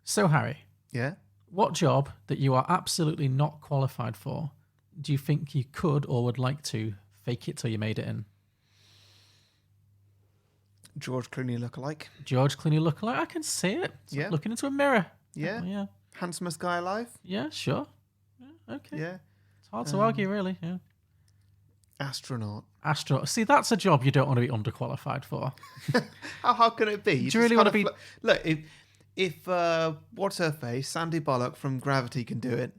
So, Harry, Yeah. what job that you are absolutely not qualified for do you think you could or would like to fake it till you made it in? George Clooney lookalike. George Clooney lookalike? I can see it. It's like Yeah. looking into a mirror. Yeah. Yeah. Handsomest guy alive. Yeah, sure. Yeah, okay. Yeah. It's hard to argue, really. Yeah. Astronaut. See, that's a job you don't want to be underqualified for. How can it be? Do you really want to be... Look, if what's her face? Sandy Bullock from Gravity can do it,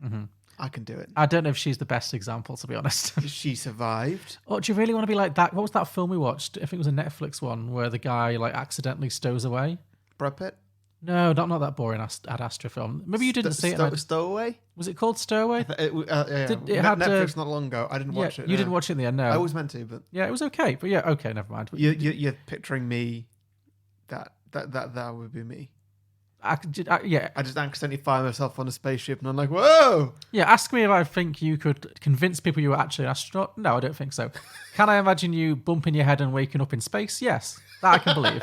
I can do it. I don't know if she's the best example, to be honest. She survived. Oh, do you really want to be like that? What was that film we watched? I think it was a Netflix one where the guy like accidentally stows away. Brad Pitt? No, not that boring Ad Astra film. Maybe you didn't see it. Stowaway? Was it called Stowaway? Yeah. It had Netflix not long ago. I didn't watch it. You didn't watch it in the end, no. I was meant to, but yeah, it was okay. But yeah, okay, never mind. But you're picturing me. That would be me. I just accidentally find myself on a spaceship and I'm like, whoa! Yeah, ask me if I think you could convince people you were actually an astronaut. No, I don't think so. Can I imagine you bumping your head and waking up in space? Yes, that I can believe.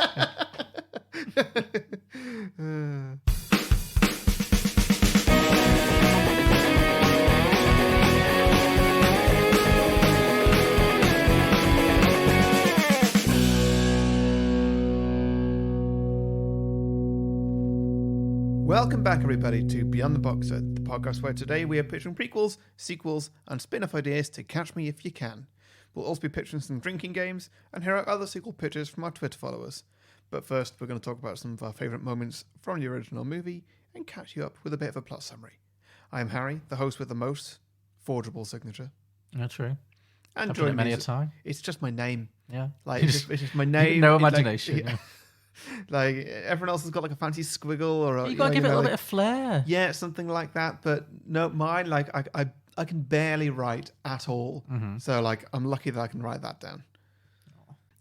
Yeah. Welcome back, everybody, to Beyond the Box Set, the podcast where today we are pitching prequels, sequels, and spin-off ideas to Catch Me If You Can. We'll also be pitching some drinking games and hear out other sequel pitches from our Twitter followers. But first, we're going to talk about some of our favourite moments from the original movie and catch you up with a bit of a plot summary. I am Harry, the host with the most forgeable signature. That's true. And I've done it many a time. It's just my name. Yeah. It's just my name. No imagination. Like, like everyone else has got like a fancy squiggle or you got to give it a little bit of flair. Yeah, something like that. But no, mine, like I can barely write at all. Mm-hmm. So like I'm lucky that I can write that down.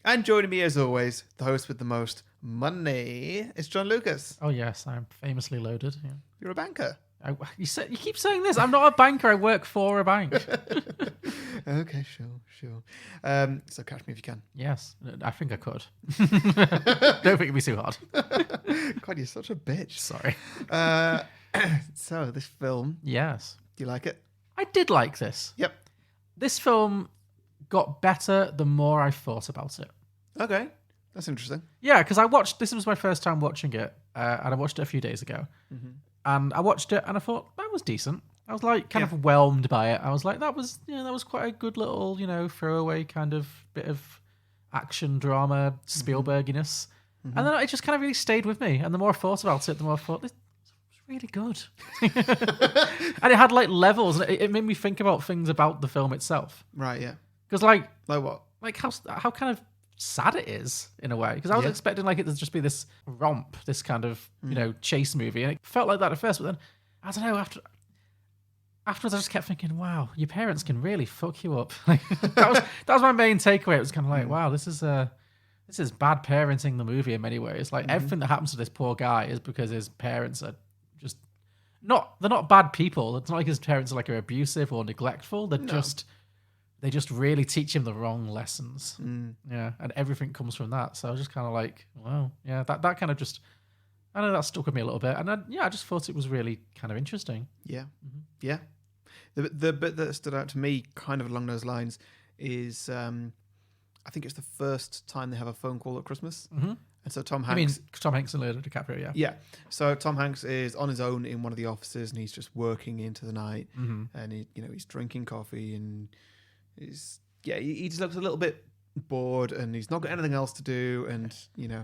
And joining me as always, the host with the most money, is John Lucas. Oh yes, I'm famously loaded. Yeah. You're a banker. You keep saying this. I'm not a banker. I work for a bank. Okay, sure. So catch me if you can. Yes, I think I could. Don't think it'd be too hard. God, you're such a bitch. Sorry. So this film. Yes. Do you like it? I did like this. Yep. This film got better the more I thought about it. Okay, that's interesting. Yeah, because this was my first time watching it, and I watched it a few days ago. Mm-hmm. And I watched it and I thought, that was decent. I was like kind of whelmed by it. I was like, that was quite a good little, throwaway kind of bit of action drama, Spielberginess. Mm-hmm. And then it just kind of really stayed with me. And the more I thought about it, the more I thought, this was really good. And it had like levels. And it made me think about things about the film itself. Right, yeah. Because like what? Like how kind of sad it is in a way, because I was expecting like it to just be this romp, this kind of chase movie, and it felt like that at first, but then I don't know, afterwards I just kept thinking, wow, your parents can really fuck you up. Like, that was my main takeaway. It was kind of like, wow, this is bad parenting, the movie, in many ways. Like everything that happens to this poor guy is because his parents are just they're not bad people. It's not like his parents are like are abusive or neglectful. They just really teach him the wrong lessons. Yeah, and everything comes from that. So I was just kind of like, wow, yeah, that kind of just, I know that stuck with me a little bit. And I just thought it was really kind of interesting. Yeah, yeah. The bit that stood out to me kind of along those lines is, I think it's the first time they have a phone call at Christmas. Mm-hmm. And so Tom Hanks... I mean, Tom Hanks and Leonardo DiCaprio, yeah. Yeah. So Tom Hanks is on his own in one of the offices and he's just working into the night. Mm-hmm. And he's drinking coffee and... he just looks a little bit bored and he's not got anything else to do and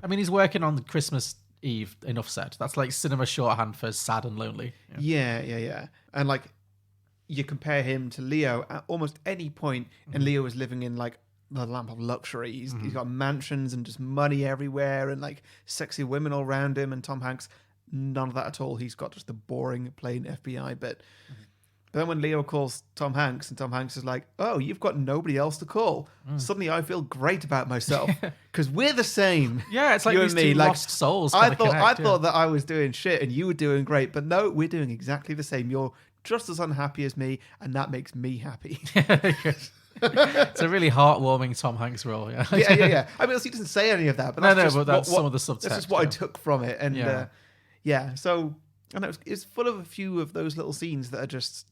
I mean, he's working on Christmas Eve, enough said. That's like cinema shorthand for sad and lonely. Yeah. And like you compare him to Leo at almost any point, and Leo is living in like the lamp of luxury. He's got mansions and just money everywhere and like sexy women all around him, and Tom Hanks, none of that at all. He's got just the boring plain FBI bit. But then when Leo calls Tom Hanks and Tom Hanks is like, oh, you've got nobody else to call. Suddenly I feel great about myself because we're the same. Yeah, it's like you these and me. two lost souls. I thought that I was doing shit and you were doing great. But no, we're doing exactly the same. You're just as unhappy as me and that makes me happy. It's a really heartwarming Tom Hanks role. Yeah. Yeah. I mean, he doesn't say any of that. But that's but that's some of the subtext. That's just what I took from it. And so... And it's full of a few of those little scenes that are just,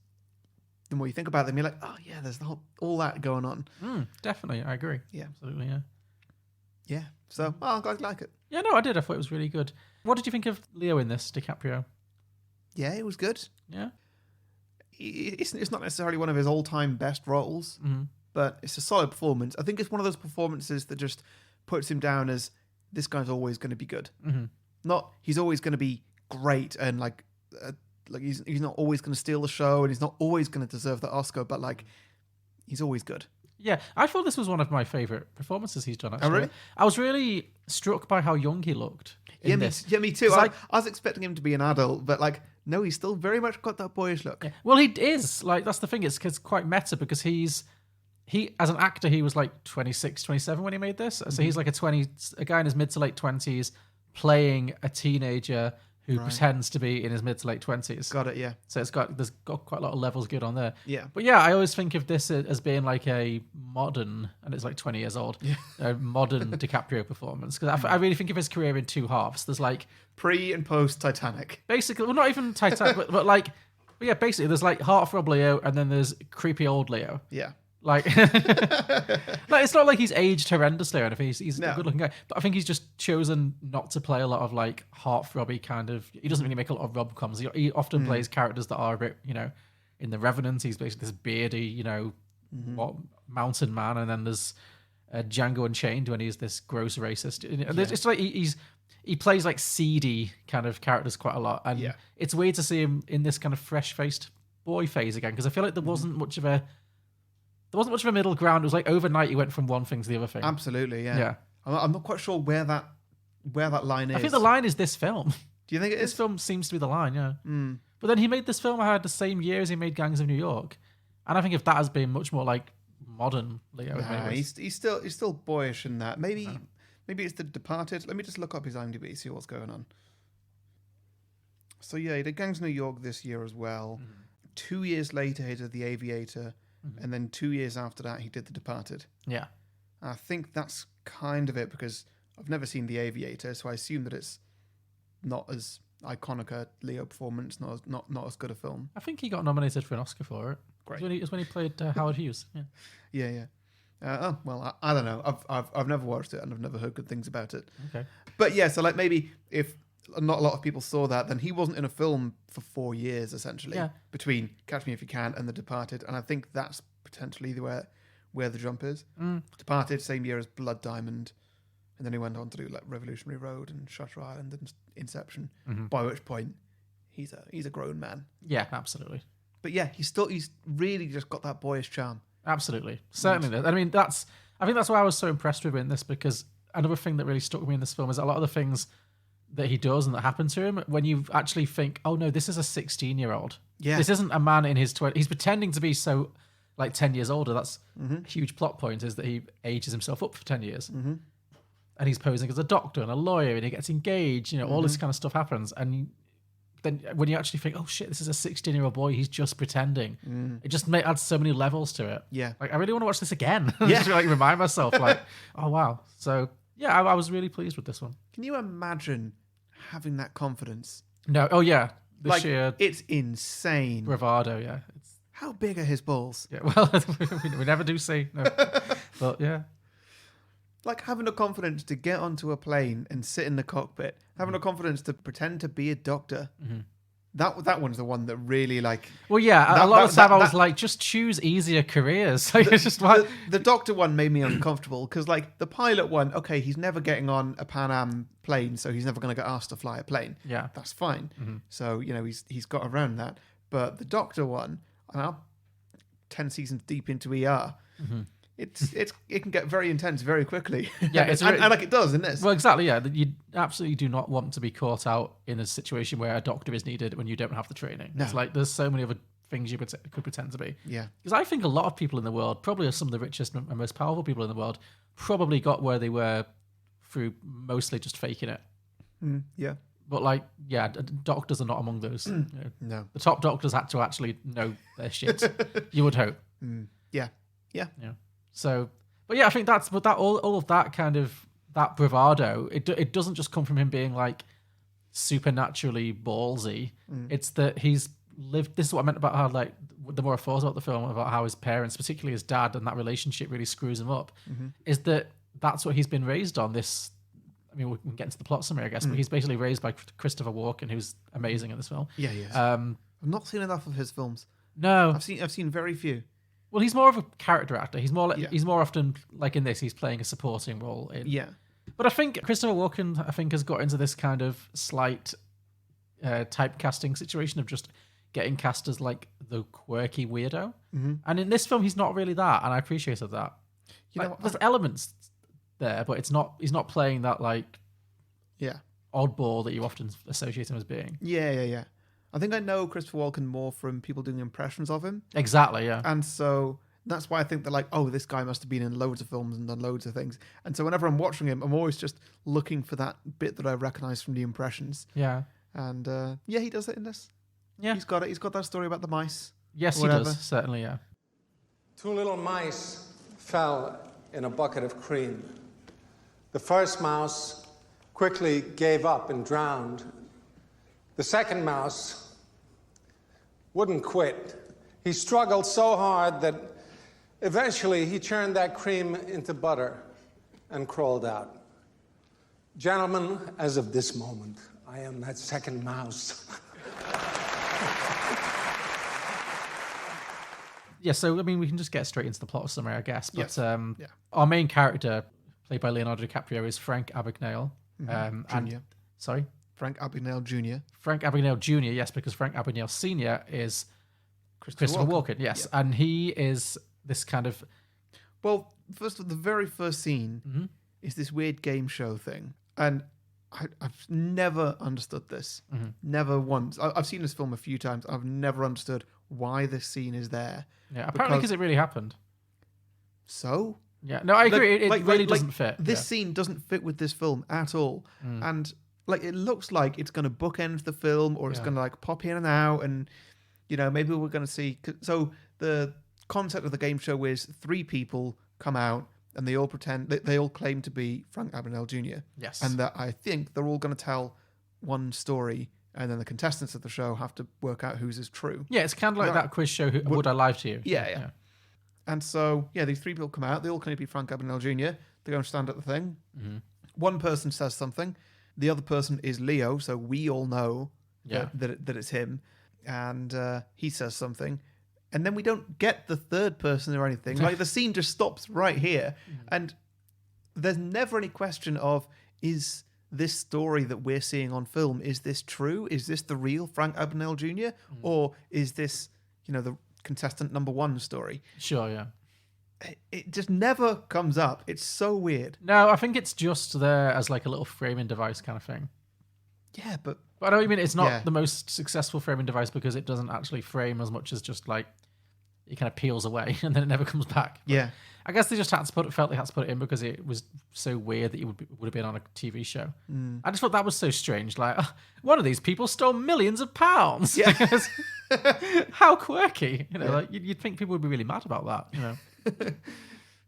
the more you think about them, you're like, oh yeah, there's all that going on. Definitely, I agree. Yeah. Absolutely, yeah. Yeah. So, I'm glad you like it. Yeah, no, I did. I thought it was really good. What did you think of Leo in this, DiCaprio? Yeah, it was good. Yeah. It's not necessarily one of his all-time best roles, but it's a solid performance. I think it's one of those performances that just puts him down as, this guy's always going to be good. Not he's always going to be great and like he's not always going to steal the show and he's not always going to deserve the Oscar, but like he's always good. Yeah, I thought this was one of my favourite performances he's done, actually. Oh, really? I was really struck by how young he looked in this. Yeah, me too. I was expecting him to be an adult, but like, no, he's still very much got that boyish look. Yeah. Well, he is. Like, that's the thing. It's quite meta because he, as an actor, he was like 26, 27 when he made this. So he's like a guy in his mid to late 20s playing a teenager who pretends to be in his mid to late 20s. Got it, yeah. So there's got quite a lot of levels good on there. Yeah. But yeah, I always think of this as being like a modern, and it's like 20 years old, a modern DiCaprio performance. Because I really think of his career in two halves. There's like... Pre and post Titanic. Basically, well, not even Titanic, but yeah, basically there's like Heartthrob Leo and then there's creepy old Leo. Yeah. Like, it's not like he's aged horrendously or anything. He's a good-looking guy, but I think he's just chosen not to play a lot of like heartthrobby kind of. He doesn't really make a lot of rom-coms. He often plays characters that are a bit, in The Revenant, he's basically this beardy, mountain man, and then there's Django Unchained when he's this gross racist. It's like he plays like seedy kind of characters quite a lot, and it's weird to see him in this kind of fresh-faced boy phase again because I feel like there wasn't much of a middle ground. It was like overnight he went from one thing to the other thing. Absolutely, yeah. I'm not quite sure where that line is. I think the line is this film. Do you think it is? This film seems to be the line, yeah. But then he made this film I had the same year as he made Gangs of New York. And I think if that has been much more like modern Leo. He's still boyish in that. Maybe it's The Departed. Let me just look up his IMDb, see what's going on. So yeah, he did Gangs of New York this year as well. 2 years later he did The Aviator. And then 2 years after that, he did The Departed. Yeah. I think that's kind of it because I've never seen The Aviator, so I assume that it's not as iconic a Leo performance, not as good a film. I think he got nominated for an Oscar for it. Great. It was when he played Howard Hughes. Yeah. Well, I don't know. I've never watched it and I've never heard good things about it. Okay. But yeah, so like maybe if not a lot of people saw that, then he wasn't in a film for 4 years essentially between Catch Me If You Can and The Departed, and I think that's potentially where the jump is. Departed same year as Blood Diamond, and then he went on to do like Revolutionary Road and Shutter Island and Inception. By which point he's a grown man. Yeah, absolutely. But yeah, he's really just got that boyish charm. Absolutely, certainly. I mean, I think that's why I was so impressed with him in this, because another thing that really stuck with me in this film is a lot of the things that he does and that happen to him when you actually think, oh no, this is a 16-year-old. Yeah. This isn't a man in his 20s. He's pretending to be so like 10 years older. That's a huge plot point, is that he ages himself up for 10 years. And he's posing as a doctor and a lawyer and he gets engaged, all this kind of stuff happens. And then when you actually think, oh shit, this is a 16-year-old boy, he's just pretending. It just adds so many levels to it. Yeah. Like, I really want to watch this again. Just to like remind myself, like, oh wow. So yeah, I was really pleased with this one. Can you imagine having that confidence? No. Oh yeah. It's insane. Bravado, yeah. How big are his balls? Yeah, well, we never do see. No. But yeah. Like having the confidence to get onto a plane and sit in the cockpit, having the confidence to pretend to be a doctor. That one's the one that really like. Well, yeah, a lot of the time I was like, just choose easier careers. Like, it's just like the doctor one made me uncomfortable because like the pilot one, okay, he's never getting on a Pan Am plane, so he's never going to get asked to fly a plane. Yeah, that's fine. So he's got around that. But the doctor one, and I'm 10 seasons deep into ER. It can get very intense very quickly. Yeah, and like it does in this. Well, exactly. Yeah, you absolutely do not want to be caught out in a situation where a doctor is needed when you don't have the training. No. It's like there's so many other things you could pretend to be. Yeah, because I think a lot of people in the world, probably some of the richest and most powerful people in the world, probably got where they were through mostly just faking it. Yeah. But like, yeah, doctors are not among those. No, the top doctors had to actually know their shit. You would hope. Yeah. So, but yeah, I think all of that kind of that bravado. It doesn't just come from him being like supernaturally ballsy. It's that he's lived. This is what I meant about how, like, the more I thought about the film, about how his parents, particularly his dad, and that relationship really screws him up, is that that's what he's been raised on. This, I mean, we can get into the plot summary, I guess, but he's basically raised by Christopher Walken, who's amazing in this film. Yeah, he is. I've not seen enough of his films. No, I've seen very few. Well, he's more of a character actor. He's more like, he's more often, like in this, he's playing a supporting role. But I think Christopher Walken, has got into this kind of slight typecasting situation of just getting cast as like the quirky weirdo. And in this film, he's not really that, and I appreciated that. There's elements there, but he's not playing that like oddball that you often associate him as being. Yeah. I think I know Christopher Walken more from people doing impressions of him. Exactly, yeah. And so that's why I think they're like, oh, this guy must have been in loads of films and done loads of things. And so whenever I'm watching him, I'm always just looking for that bit that I recognize from the impressions. Yeah. And he does it in this. Yeah. He's got it. He's got that story about the mice. Yes, he does. Certainly, yeah. 2 little mice fell in a bucket of cream. The first mouse quickly gave up and drowned. The second mouse wouldn't quit. He struggled so hard that eventually he churned that cream into butter and crawled out. Gentlemen, as of this moment, I am that second mouse. Yeah, so I mean, we can just get straight into the plot summary, I guess. But our main character, played by Leonardo DiCaprio, is Frank Abagnale. Junior. Sorry? Frank Abagnale Jr. Frank Abagnale Jr., yes, because Frank Abagnale Sr. is Christopher Walken, yes. Yep. And he is this kind of... Well, the very first scene is this weird game show thing. And I've never understood this. Never once. I've seen this film a few times. I've never understood why this scene is there. Yeah, apparently because it really happened. So? Yeah, no, I agree. It really doesn't fit. This scene doesn't fit with this film at all. And like, it looks like it's going to bookend the film, or it's going to like pop in and out, and maybe we're going to see. So the concept of the game show is 3 people come out and they all pretend they all claim to be Frank Abagnale Jr. Yes, and that I think they're all going to tell one story, and then the contestants of the show have to work out whose is true. Yeah, it's kind of like that quiz show. Would I lie to you? Yeah. And so these 3 people come out. They all claim to be Frank Abagnale Jr. They go and stand at the thing. One person says something. The other person is Leo, so we all know that it's him. And he says something. And then we don't get the third person or anything. Like, the scene just stops right here. And there's never any question of, is this story that we're seeing on film, is this true? Is this the real Frank Abagnale Jr.? Or is this, the contestant number 1 story? Sure, yeah. It just never comes up. It's so weird. No, I think it's just there as like a little framing device kind of thing. Yeah, but I know what you mean. It's not the most successful framing device because it doesn't actually frame as much as just like it kind of peels away and then it never comes back. But I guess they just felt they had to put it in because it was so weird that it would have been on a TV show. I just thought that was so strange. Like, one of these people stole millions of pounds. Yeah. How quirky. Like you'd think people would be really mad about that,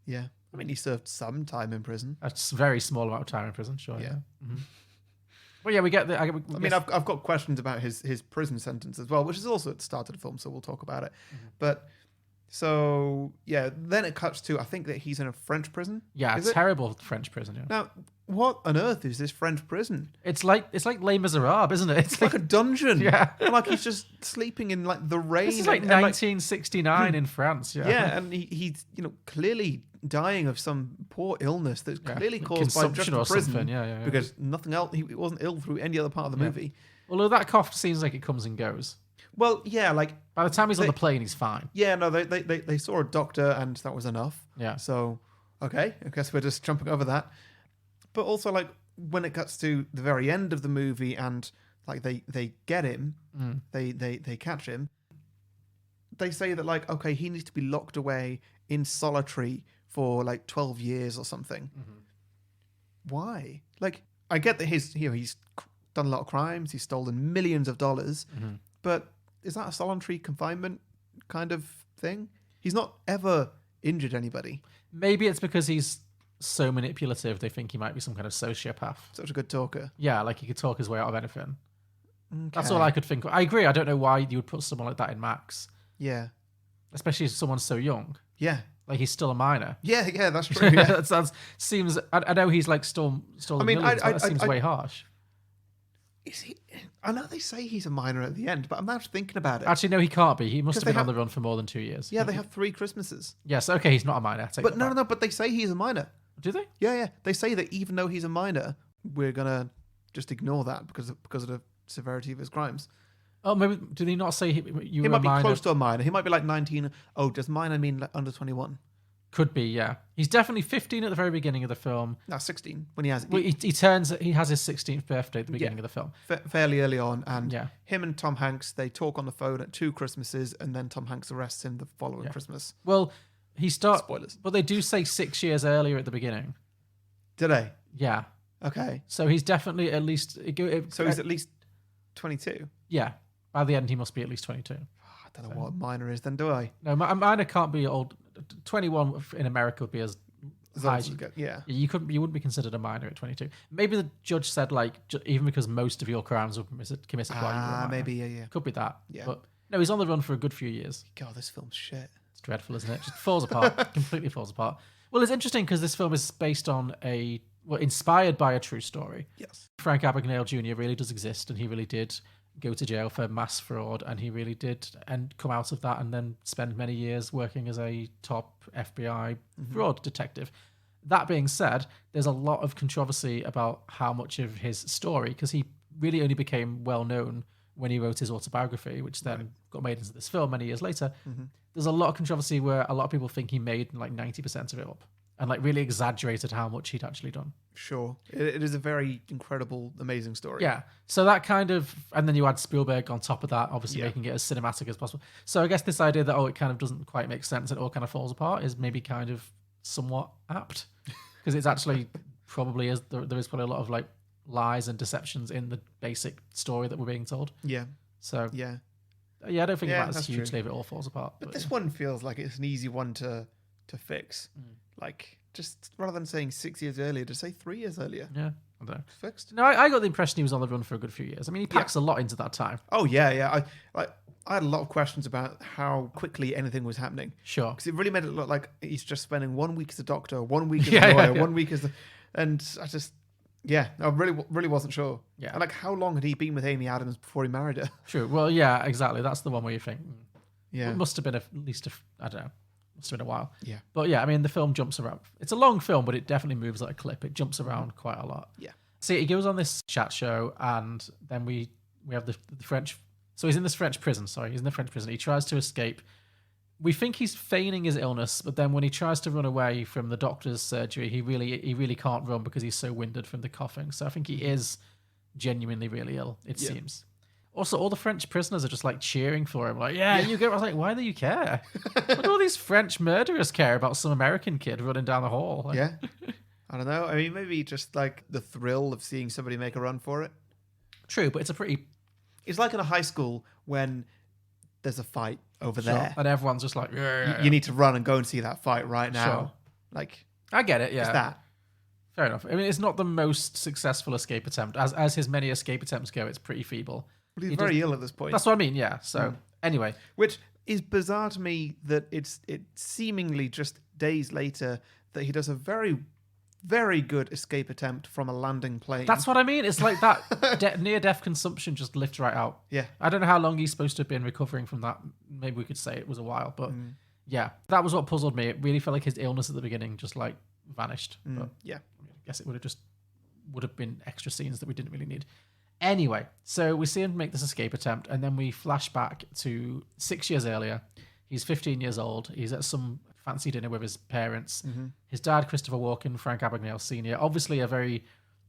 Yeah. I mean, he served some time in prison. A very small amount of time in prison, sure. Yeah. Well, yeah, we get the... I've got questions about his prison sentence as well, which is also at the start of the film, so we'll talk about it. But... So, then it cuts to, I think that he's in a French prison. Yeah, a terrible French prison, yeah. Now, what on earth is this French prison? It's like Les Miserables, isn't it? It's like a dungeon. Yeah. Like he's just sleeping in like the rain. This is like 1969 in France, yeah. Yeah, and he's, clearly dying of some poor illness that's clearly caused by just the prison. Yeah. Because nothing else, he wasn't ill through any other part of the movie. Although that cough seems like it comes and goes. Well, yeah, like... By the time he's on the plane, he's fine. Yeah, no, they saw a doctor and that was enough. Yeah. So, okay, I guess we're just jumping over that. But also, like, when it cuts to the very end of the movie and, like, they get him, they catch him, they say that, like, okay, he needs to be locked away in solitary for, like, 12 years or something. Why? Like, I get that he's done a lot of crimes, he's stolen millions of dollars, but... Is that a solitary confinement kind of thing? He's not ever injured anybody. Maybe it's because he's so manipulative they think he might be some kind of sociopath. Such a good talker. Yeah, like he could talk his way out of anything. Okay. That's all I could think of. I agree. I don't know why you would put someone like that in Max. Yeah. Especially if someone's so young. Yeah. Like he's still a minor. Yeah, that's true. Yeah. That sounds seems. I know he's like still. I mean, that seems way harsh. Is he? I know they say he's a minor at the end, but I'm now thinking about it. Actually, no, he can't be. He must have been on the run for more than 2 years. Yeah, they have 3 Christmases. Yes, okay, he's not a minor. But no, but they say he's a minor. Do they? Yeah. They say that even though he's a minor, we're gonna just ignore that because of the severity of his crimes. Oh, maybe do they not say he might be close to a minor? He might be like 19. Oh, does minor mean like under 21? Could be, yeah. He's definitely 15 at the very beginning of the film. No, 16 when he has. He has his 16th birthday at the beginning of the film, fairly early on, and yeah. Him and Tom Hanks, they talk on the phone at 2 Christmases, and then Tom Hanks arrests him the following Christmas. Well, he starts. Spoilers, but they do say 6 years earlier at the beginning. Did they? Yeah. Okay. So he's definitely at least. So he's at least 22. Yeah. By the end, he must be at least 22. I don't know what a minor is, then, do I? No, a minor can't be old. 21 in America would be as high as you get. Yeah. You wouldn't be considered a minor at 22. Maybe the judge said like even because most of your crimes were committed while you were a minor. Maybe yeah. Could be that. Yeah. But no, he's on the run for a good few years. God, this film's shit. It's dreadful, isn't it? Just falls apart. Completely falls apart. Well, it's interesting because this film is based on inspired by a true story. Yes. Frank Abagnale Jr. really does exist, and he really did go to jail for mass fraud, and he really did and come out of that and then spend many years working as a top FBI fraud detective. That being said, there's a lot of controversy about how much of his story, because he really only became well known when he wrote his autobiography, which then got made into this film many years later. There's a lot of controversy where a lot of people think he made like 90% of it up and like really exaggerated how much he'd actually done. Sure. It is a very incredible, amazing story. Yeah. So that kind of, and then you add Spielberg on top of that, obviously making it as cinematic as possible. So I guess this idea that, it kind of doesn't quite make sense, it all kind of falls apart, is maybe kind of somewhat apt. Because it's actually probably, there is probably a lot of like lies and deceptions in the basic story that we're being told. Yeah. So, yeah, I don't think that's hugely if it all falls apart. But this one feels like it's an easy one to fix. Like, just rather than saying 6 years earlier, to say 3 years earlier. Yeah, I don't know. Fixed. No, I got the impression he was on the run for a good few years. I mean, he packs a lot into that time. Oh, yeah. I had a lot of questions about how quickly anything was happening. Sure. Because it really made it look like he's just spending 1 week as a doctor, 1 week as a lawyer, 1 week as the... And I just... Yeah, I really wasn't sure. Yeah. And like, how long had he been with Amy Adams before he married her? True. Well, yeah, exactly. That's the one where you think... Yeah. It must have been at least, I don't know. Must have been a while. Yeah. But yeah, I mean, the film jumps around. It's a long film, but it definitely moves like a clip. It jumps around quite a lot. Yeah. See, he goes on this chat show, and then we have the French... So he's in this French prison. Sorry, he's in the French prison. He tries to escape. We think he's feigning his illness, but then when he tries to run away from the doctor's surgery, he really can't run because he's so winded from the coughing. So I think he is genuinely really ill, it seems. Also, all the French prisoners are just like cheering for him. Like, you go. I was like, why do you care? What do all these French murderers care about some American kid running down the hall? Like, yeah. I don't know. I mean, maybe just like the thrill of seeing somebody make a run for it. True, but it's a pretty... It's like in a high school when there's a fight over there. And everyone's just like... You need to run and go and see that fight right now. Sure. Like, I get it, yeah. It's that. Fair enough. I mean, it's not the most successful escape attempt. As his many escape attempts go, it's pretty feeble. But he's very ill at this point. That's what I mean, yeah. So, anyway. Which is bizarre to me that it's seemingly just days later that he does a very... very good escape attempt from a landing plane. That's what I mean. It's like that near-death consumption just lifts right out. Yeah. I don't know how long he's supposed to have been recovering from that. Maybe we could say it was a while, but yeah, that was what puzzled me. It really felt like his illness at the beginning just like vanished. But yeah. I guess it would have been extra scenes that we didn't really need. Anyway, so we see him make this escape attempt, and then we flash back to 6 years earlier. He's 15 years old. He's at some fancy dinner with his parents. His dad, Christopher Walken, Frank Abagnale Sr., obviously a very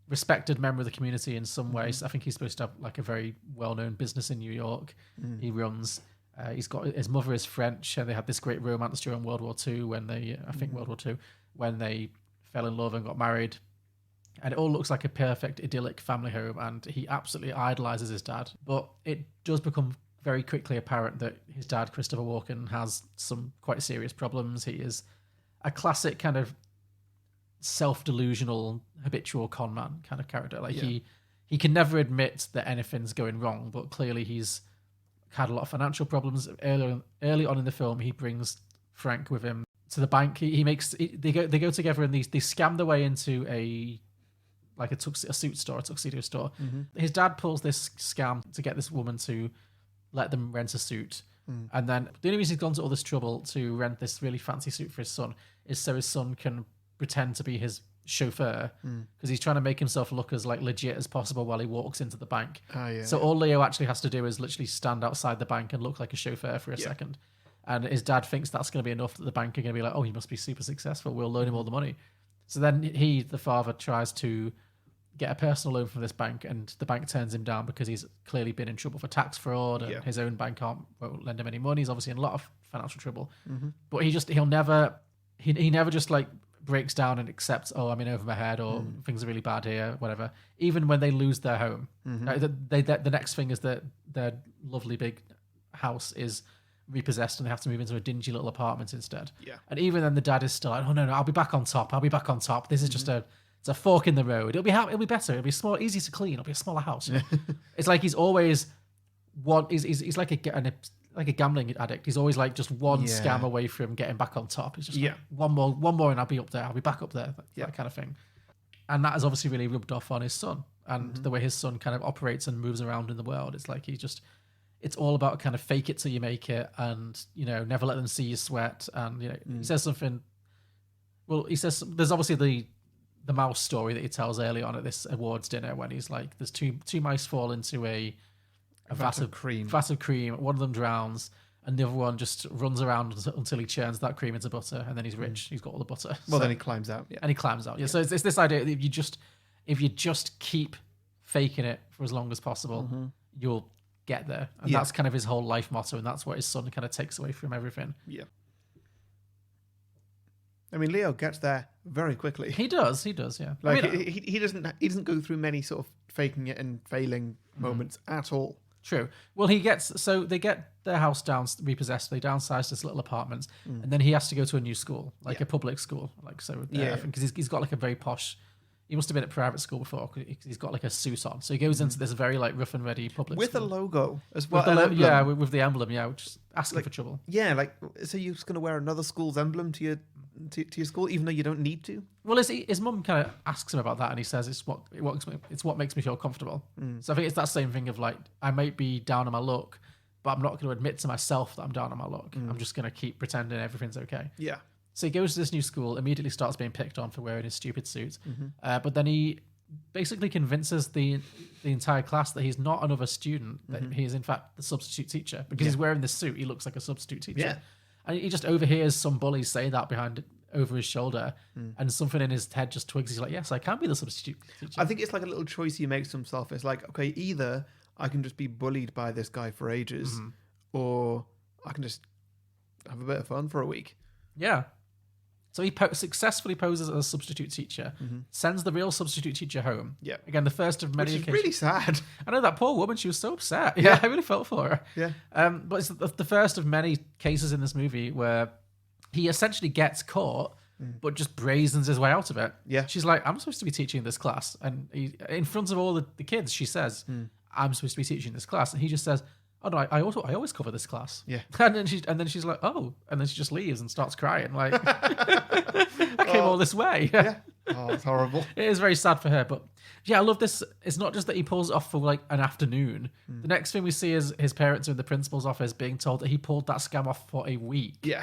respected member of the community in some ways. I think he's supposed to have like a very well-known business in New York. He runs. He's got his mother is French, and they had this great romance during World War II when they, World War II, when they fell in love and got married. And it all looks like a perfect, idyllic family home, and he absolutely idolizes his dad. But it does become very quickly apparent that his dad, Christopher Walken, has some quite serious problems. He is a classic kind of self-delusional, habitual con man kind of character. Like he can never admit that anything's going wrong, but clearly he's had a lot of financial problems. Early on in the film, he brings Frank with him to the bank. They go together and they scam their way into a suit store, a tuxedo store. His dad pulls this scam to get this woman to let them rent a suit. And then the only reason he's gone to all this trouble to rent this really fancy suit for his son is so his son can pretend to be his chauffeur, because he's trying to make himself look as like legit as possible while he walks into the bank. So all Leo actually has to do is literally stand outside the bank and look like a chauffeur for a second. And his dad thinks that's going to be enough that the bank are going to be like, oh, he must be super successful. We'll loan him all the money. So then he, the father, tries to get a personal loan from this bank, and the bank turns him down because he's clearly been in trouble for tax fraud, and his own bank won't lend him any money. He's obviously in a lot of financial trouble. But he never just like breaks down and accepts, oh, I'm in over my head, or things are really bad here, whatever. Even when they lose their home, the next thing is that their lovely big house is repossessed and they have to move into a dingy little apartment instead. And even then the dad is still like, oh no, I'll be back on top. This is just it's a fork in the road. It'll be better. It'll be small, easy to clean. It'll be a smaller house. It's like he's always he's like a gambling addict. He's always like just one scam away from getting back on top. It's just like, one more and I'll be up there. I'll be back up there. That kind of thing. And that has obviously really rubbed off on his son and the way his son kind of operates and moves around in the world. It's like it's all about kind of fake it till you make it, and never let them see you sweat. And he says something. Well, he says there's obviously the mouse story that he tells early on at this awards dinner when he's like, there's two mice fall into a vat of cream. One of them drowns, and the other one just runs around until he churns that cream into butter, and then he's rich. He's got all the butter. Well, then he climbs out. And he climbs out. So it's this idea that if you just keep faking it for as long as possible, you'll get there. And that's kind of his whole life motto, and that's what his son kind of takes away from everything. I mean, Leo gets there very quickly. He does, yeah. Like he doesn't go through many sort of faking it and failing moments at all. True. Well, they get their house repossessed. They downsize this little apartment, and then he has to go to a new school, like a public school, like so. I think because he's got like a very posh. He must have been at private school before because he's got like a suit on. So he goes into this very like rough and ready public with school. a logo as well. With the emblem, which is asking for trouble. Yeah, like so you're just gonna wear another school's emblem to your school, even though you don't need to. Well, his mum kind of asks him about that, and he says it's what makes me feel comfortable. So I think it's that same thing of like, I might be down on my luck, but I'm not going to admit to myself that I'm down on my luck. I'm just going to keep pretending everything's okay. Yeah. So he goes to this new school, immediately starts being picked on for wearing his stupid suit, but then he basically convinces the entire class that he's not another student, that he is in fact the substitute teacher, because he's wearing this suit. He looks like a substitute teacher. Yeah. And he just overhears some bullies say that over his shoulder, and something in his head just twigs. He's like, yes, I can be the substitute teacher. I think it's like a little choice he makes to himself. It's like, okay, either I can just be bullied by this guy for ages, or I can just have a bit of fun for a week. Yeah. So he successfully poses as a substitute teacher, sends the real substitute teacher home. Yeah. Again, the first of many occasions. Which is really sad. I know that poor woman, she was so upset. Yeah, I really felt for her. Yeah. But it's the first of many cases in this movie where he essentially gets caught, but just brazens his way out of it. Yeah. She's like, I'm supposed to be teaching this class. And in front of all the kids, she says, I'm supposed to be teaching this class. And he just says, oh no, I always cover this class. Yeah. And then she's like, oh, and then she just leaves and starts crying. Like, I came all this way. Yeah. Oh, it's horrible. It is very sad for her, but yeah, I love this. It's not just that he pulls it off for like an afternoon. The next thing we see is his parents are in the principal's office being told that he pulled that scam off for a week. Yeah.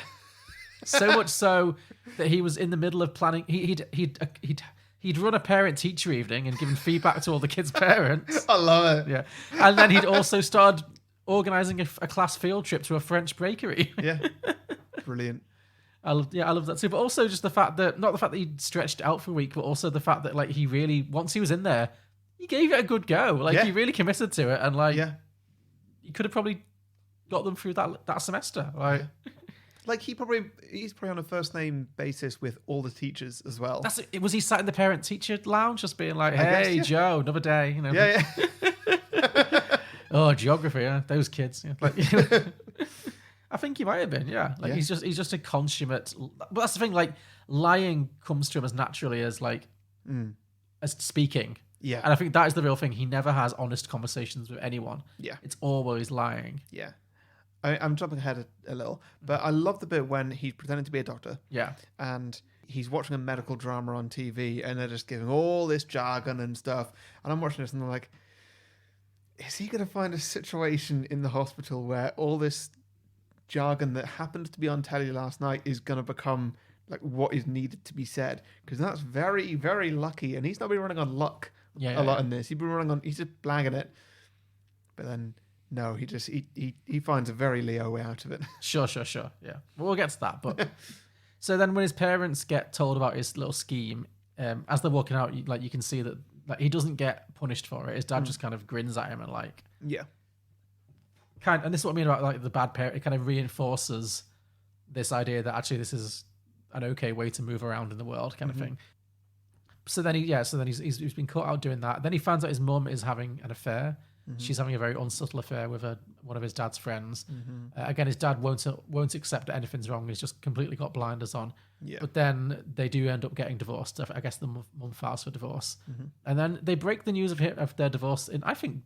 So much so that he was in the middle of planning. He'd run a parent-teacher evening and given feedback to all the kids' parents. I love it. Yeah, and then he'd also started organising a class field trip to a French bakery. Yeah, brilliant. I love that too. But also just the fact that, not the fact that he stretched out for a week, but also the fact that like he really, once he was in there, he gave it a good go. Like he really committed to it, and like he could have probably got them through that semester. Like. Like he's probably on a first name basis with all the teachers as well. Was he sat in the parent teacher lounge just being like, "Hey, guess, Joe, another day," you know? Yeah. Oh, geography, yeah, those kids. Yeah. Like, I think he might have been, yeah. Like he's just a consummate. But that's the thing. Like lying comes to him as naturally as like as speaking. Yeah. And I think that is the real thing. He never has honest conversations with anyone. Yeah. It's always lying. Yeah. I'm jumping ahead a little, but I love the bit when he's pretending to be a doctor. Yeah. And he's watching a medical drama on TV and they're just giving all this jargon and stuff. And I'm watching this and I'm like, is he going to find a situation in the hospital where all this jargon that happened to be on telly last night is going to become like what is needed to be said? Because that's very, very lucky. And he's not been running on luck a lot in this. He's been running on, he's just blagging it. But then, no, he finds a very Leo way out of it. Sure. Yeah. We'll get to that. But so then when his parents get told about his little scheme, as they're walking out, you can see that like he doesn't get punished for it. His dad just kind of grins at him and like, yeah. And this is what I mean about like the bad parent. It kind of reinforces this idea that actually this is an okay way to move around in the world, kind of thing. So then he's been caught out doing that. Then he finds out his mum is having an affair. She's having a very unsubtle affair with one of his dad's friends. Again, his dad won't accept that anything's wrong. He's just completely got blinders on. Yeah. But then they do end up getting divorced. I guess the mum files for divorce. And then they break the news of their divorce in, I think,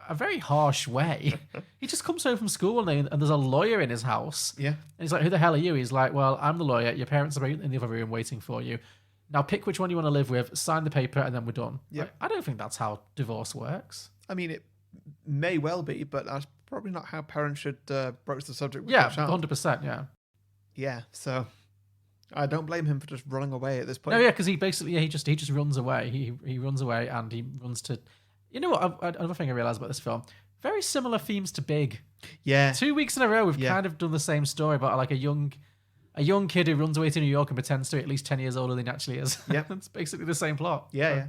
a very harsh way. He just comes home from school and there's a lawyer in his house. Yeah. And he's like, who the hell are you? He's like, well, I'm the lawyer. Your parents are in the other room waiting for you. Now pick which one you want to live with, sign the paper, and then we're done. Yeah. Like, I don't think that's how divorce works. I mean, it may well be, but that's probably not how parents should broach the subject with Yeah, their child. 100%, yeah. Yeah, so I don't blame him for just running away at this point. No, yeah, because he basically, he just runs away. He runs away and he runs to... You know what, another thing I realised about this film, very similar themes to Big. Yeah. 2 weeks in a row, we've kind of done the same story about like a young kid who runs away to New York and pretends to be at least 10 years older than he actually is. Yeah. It's basically the same plot. Yeah.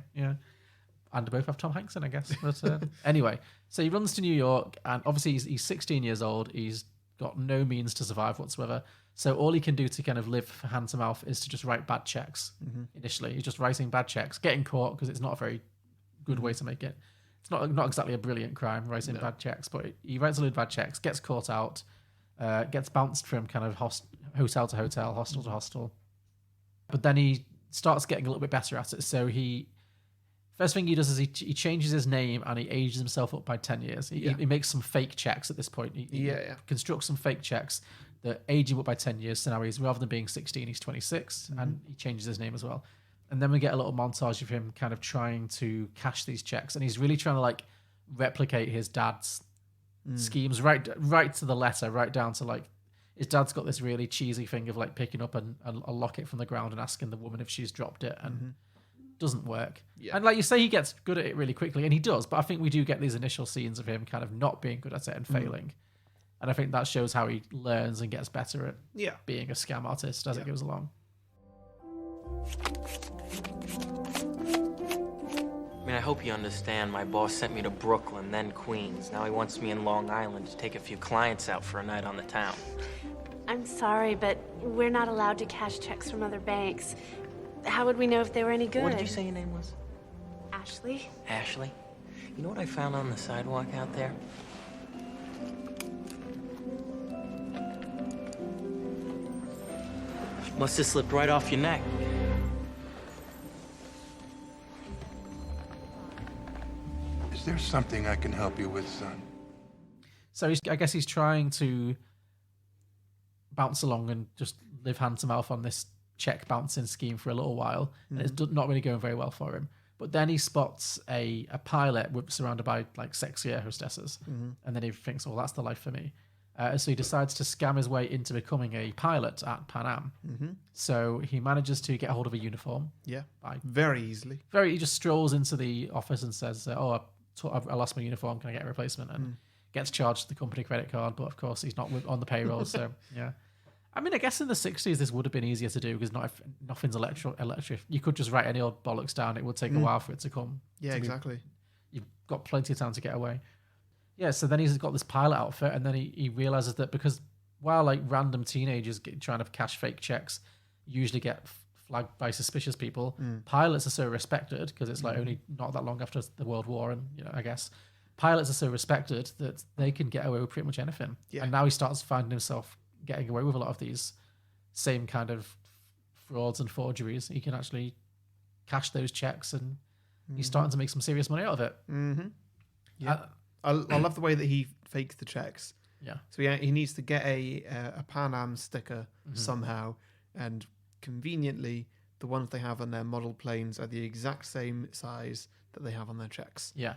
And they both have Tom Hanks in, I guess. But anyway, so he runs to New York, and obviously he's 16 years old. He's got no means to survive whatsoever. So all he can do to kind of live hand to mouth is to just write bad checks initially. He's just writing bad checks, getting caught because it's not a very good way to make it. It's not exactly a brilliant crime, writing bad checks, but he writes a load of bad checks, gets caught out, gets bounced from kind of hotel to hotel, hostel to hostel. But then he starts getting a little bit better at it. So first thing he does is he changes his name and he ages himself up by 10 years. He makes some fake checks at this point. He constructs some fake checks that age him up by 10 years. So now he's, rather than being 16, he's 26, and he changes his name as well. And then we get a little montage of him kind of trying to cash these checks. And he's really trying to like replicate his dad's schemes right to the letter, right down to like, his dad's got this really cheesy thing of like picking up a locket from the ground and asking the woman if she's dropped it, and doesn't work. Yeah. And like you say, he gets good at it really quickly, and he does. But I think we do get these initial scenes of him kind of not being good at it and failing. And I think that shows how he learns and gets better at being a scam artist as it goes along. I mean, I hope you understand. My boss sent me to Brooklyn, then Queens. Now he wants me in Long Island to take a few clients out for a night on the town. I'm sorry, but we're not allowed to cash checks from other banks. How would we know if they were any good? What did you say your name was? Ashley. Ashley? You know what I found on the sidewalk out there? Must have slipped right off your neck. Is there something I can help you with, son? So I guess he's trying to bounce along and just live hand to mouth on this check bouncing scheme for a little while, and it's not really going very well for him. But then he spots a pilot surrounded by like sexy air hostesses, and then he thinks, "Oh, that's the life for me." So he decides to scam his way into becoming a pilot at Pan Am. So he manages to get a hold of a uniform. Yeah, very easily. He just strolls into the office and says, "Oh, I lost my uniform. Can I get a replacement?" And gets charged the company credit card, but of course he's not on the payroll. So yeah. I mean, I guess in the 60s this would have been easier to do because nothing's electric. You could just write any old bollocks down. It would take a while for it to come. Yeah, exactly. You've got plenty of time to get away. Yeah, so then he's got this pilot outfit, and then he realizes that because while like random teenagers trying to cash fake checks usually get flagged by suspicious people, pilots are so respected because it's like only not that long after the World War, and I guess pilots are so respected that they can get away with pretty much anything. Yeah. And now he starts finding himself getting away with a lot of these same kind of frauds and forgeries, he can actually cash those checks, and he's starting to make some serious money out of it. Mm-hmm. Yeah, I love the way that he fakes the checks. Yeah. So he needs to get a Pan Am sticker somehow, and conveniently, the ones they have on their model planes are the exact same size that they have on their checks. Yeah.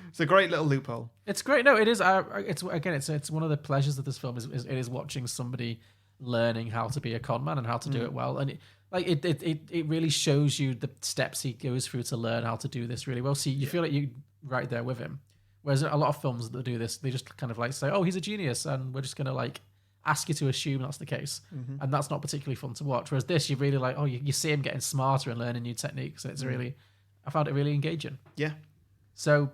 It's a great little loophole. It's great. No, it is. It's one of the pleasures of this film is watching somebody learning how to be a con man and how to do it well, and it really shows you the steps he goes through to learn how to do this really well. So you feel like you're right there with him. Whereas a lot of films that do this, they just kind of like say, "Oh, he's a genius," and we're just going to like ask you to assume that's the case, and that's not particularly fun to watch. Whereas this, you really like, you see him getting smarter and learning new techniques, and it's really, I found it really engaging. Yeah. So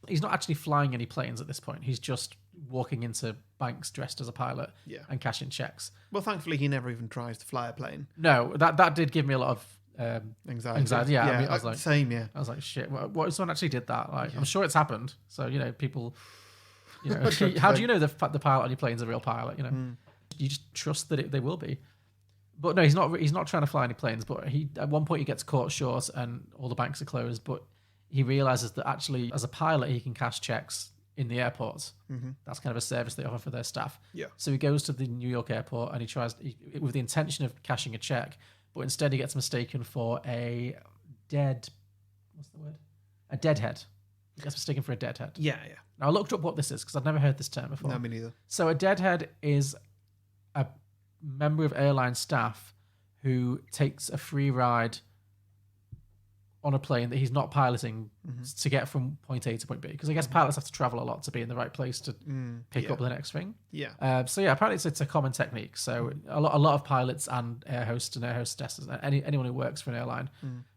he's not actually flying any planes at this point. He's just walking into banks dressed as a pilot and cashing checks. Well, thankfully, he never even tries to fly a plane. No, that did give me a lot of anxiety. Yeah, yeah, I mean, I was like, same. Yeah, I was like, shit. What if someone actually did that? Like, I'm sure it's happened. So people, how do you know the pilot on your plane's a real pilot? You just trust that they will be. But no, he's not. He's not trying to fly any planes. But at one point he gets caught short, and all the banks are closed. But he realizes that actually, as a pilot, he can cash checks in the airports. That's kind of a service they offer for their staff. Yeah. So he goes to the New York airport and he tries with the intention of cashing a check, but instead he gets mistaken for a deadhead. He gets mistaken for a deadhead. Yeah. Now I looked up what this is because I'd never heard this term before. No, me neither. So a deadhead is a member of airline staff who takes a free ride on a plane that he's not piloting to get from point A to point B. Because I guess pilots have to travel a lot to be in the right place to pick up the next thing. Yeah. Apparently it's a common technique. So a lot of pilots and air hosts and air hostesses, anyone who works for an airline,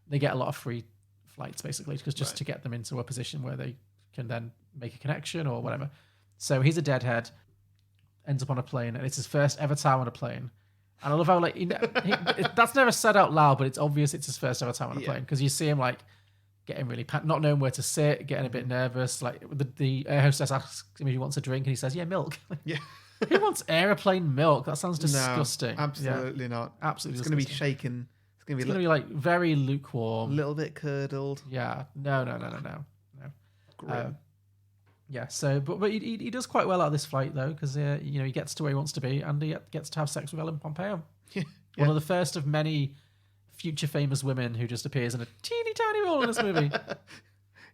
they get a lot of free flights basically, because just to get them into a position where they can then make a connection or whatever. So he's a deadhead, ends up on a plane, and it's his first ever time on a plane. And I love how that's never said out loud, but it's obvious it's his first ever time on a plane, because you see him like getting really not knowing where to sit, getting a bit nervous. Like the air hostess asks him if he wants a drink, and he says, "Yeah, milk." Yeah. Who wants airplane milk? That sounds disgusting. No, absolutely not. Absolutely, it's going to be shaken. It's going to be like very lukewarm, a little bit curdled. Yeah. No. Great. Yeah. So, but he does quite well out of this flight though, because he gets to where he wants to be, and he gets to have sex with Ellen Pompeo. Yeah. One of the first of many future famous women who just appears in a teeny tiny role in this movie.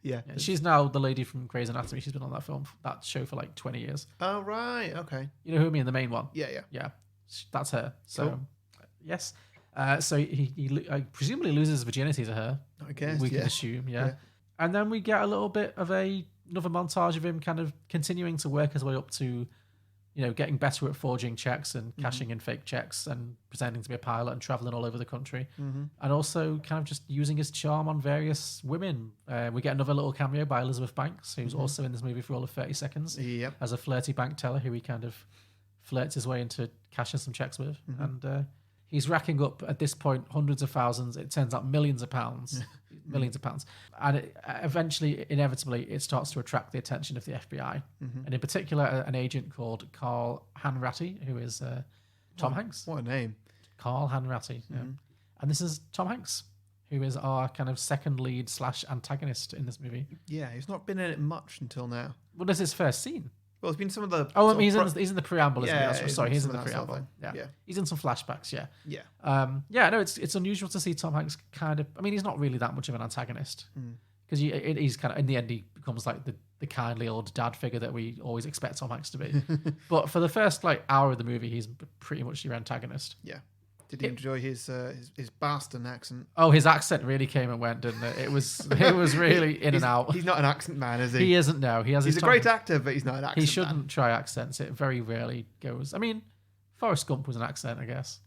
Yeah. She's now the lady from Grey's Anatomy. She's been on that show for like 20 years. Oh, right. Okay. You know who I mean? The main one. Yeah. That's her. So, cool. Yes. So he presumably loses virginity to her. I guess. We can assume, yeah. And then we get a little bit of another montage of him kind of continuing to work his way up to, getting better at forging checks and cashing in fake checks and pretending to be a pilot and traveling all over the country. And also kind of just using his charm on various women. We get another little cameo by Elizabeth Banks, who's also in this movie for all of 30 seconds. Yep. As a flirty bank teller who he kind of flirts his way into cashing some checks with. And he's racking up at this point hundreds of thousands. It turns out millions of pounds. And eventually, inevitably, it starts to attract the attention of the FBI. And in particular, an agent called Carl Hanratty, who is Tom Hanks. What a name. Carl Hanratty. Yeah. And this is Tom Hanks, who is our kind of second lead / antagonist in this movie. Yeah, he's not been in it much until now. Well, this is his first scene. Well, it's been some of the... Oh, I mean, he's in the preamble, isn't yeah, he? Sorry, he's in the that sort of preamble. thing. Yeah. He's in some flashbacks, yeah. Yeah. No, it's unusual to see Tom Hanks kind of... I mean, he's not really that much of an antagonist. Because he's kind of... In the end, he becomes like the kindly old dad figure that we always expect Tom Hanks to be. But for the first hour of the movie, he's pretty much your antagonist. Yeah. Did you enjoy his Boston accent? Oh, his accent really came and went, didn't it? It was really in and out. He's not an accent man, is he? He isn't, no. He's a great actor, but he's not an accent man. He shouldn't try accents. It very rarely goes. I mean, Forrest Gump was an accent, I guess.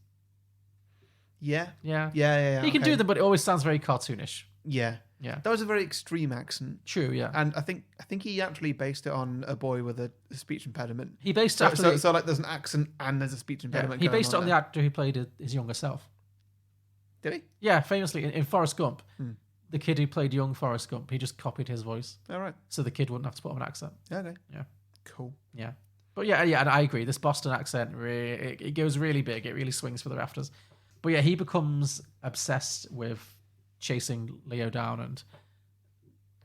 Yeah. Yeah. He can do them, but it always sounds very cartoonish. Yeah. That was a very extreme accent. True, yeah. And I think he actually based it on a boy with a speech impediment. He based it so there's an accent and there's a speech impediment. He based it on the actor who played his younger self. Did he? Yeah, famously in Forrest Gump, the kid who played young Forrest Gump, he just copied his voice. All right. So the kid wouldn't have to put on an accent. Okay. Yeah. Cool. Yeah. But yeah, and I agree. This Boston accent, it goes really big. It really swings for the rafters. But yeah, he becomes obsessed with chasing Leo down and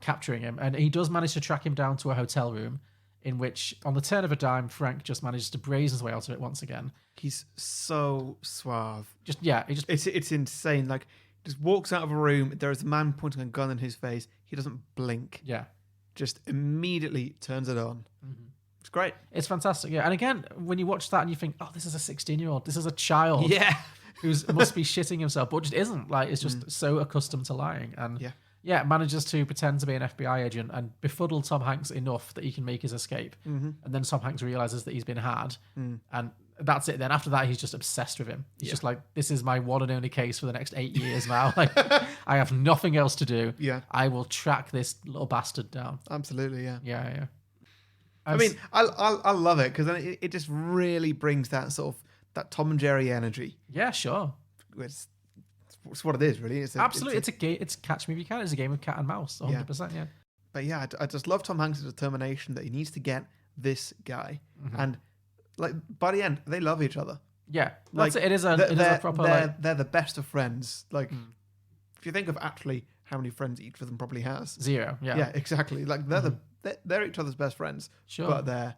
capturing him. And he does manage to track him down to a hotel room in which, on the turn of a dime, Frank just manages to brazen his way out of it once again. He's so suave. It's insane. Like, just walks out of a room. There is a man pointing a gun in his face. He doesn't blink. Yeah. Just immediately turns it on. Mm-hmm. It's great. It's fantastic. Yeah. And again, when you watch that and you think, oh, this is a 16-year-old. This is a child. Yeah. Who must be shitting himself, but just isn't. Like, it's just so accustomed to lying. And yeah, manages to pretend to be an FBI agent and befuddle Tom Hanks enough that he can make his escape. And then Tom Hanks realizes that he's been had. And that's it. Then after that, he's just obsessed with him. He's just like, this is my one and only case for the next 8 years now. Like, I have nothing else to do. Yeah. I will track this little bastard down. Absolutely, yeah. Yeah. I mean, I love it because then it just really brings that sort of that Tom and Jerry energy. Yeah, sure. It's what it is, really. Absolutely. It's a game. It's Catch Me If You Can. It's a game of cat and mouse, 100%. Yeah. But yeah, I just love Tom Hanks' determination that he needs to get this guy. And like by the end, they love each other. Yeah. Like, it is a proper... They're the best of friends. Like, if you think of actually how many friends each of them probably has. 0, yeah. Yeah, exactly. Like, they're each other's best friends. Sure. But they're,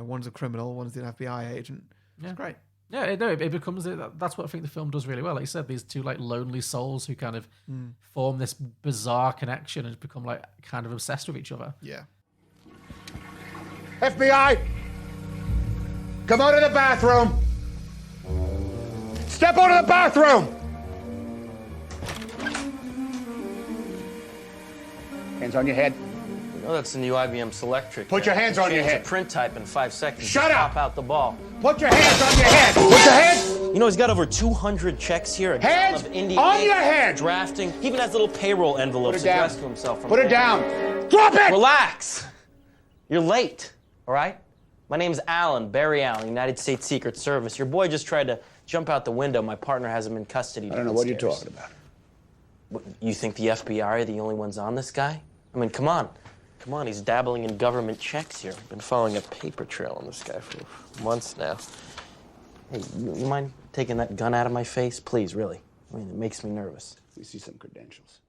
one's a criminal, one's an FBI agent. Yeah. It's great. Yeah, it becomes... That's what I think the film does really well. Like you said, these two like lonely souls who kind of form this bizarre connection and become like kind of obsessed with each other. Yeah. FBI! Come out of the bathroom! Step out of the bathroom! Hands on your head. Oh, that's the new IBM Selectric. Put your hands on your Change head. the print type in 5 seconds. Shut up! Pop out the ball. Put your hands on your head! Put your hands! You know, he's got over 200 checks here. Hands of Indian on ink, your head! Drafting. He even has little payroll envelopes Put it down. addressed to himself. From Put it down! Drop it! Relax. You're late, all right? My name's Alan, Barry Allen, United States Secret Service. Your boy just tried to jump out the window. My partner has him in custody. I don't know what you're talking about. What, you think the FBI are the only ones on this guy? I mean, come on. Come on, he's dabbling in government checks here. I've been following a paper trail on this guy for months now. Hey, you mind taking that gun out of my face? Please, really. I mean, it makes me nervous. We see some credentials.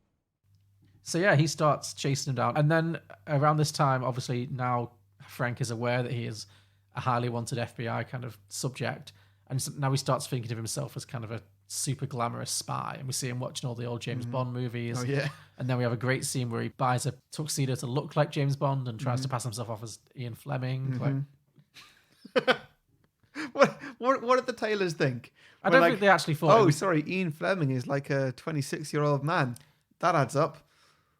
So yeah, he starts chasing him down. And then around this time, obviously now Frank is aware that he is a highly wanted FBI kind of subject. And so now he starts thinking of himself as kind of a super glamorous spy. And we see him watching all the old James Bond movies. Oh, yeah. And then we have a great scene where he buys a tuxedo to look like James Bond and tries to pass himself off as Ian Fleming. Like, What did the tailors think? I don't think they actually thought... Oh, sorry, Ian Fleming is like a 26-year-old man. That adds up.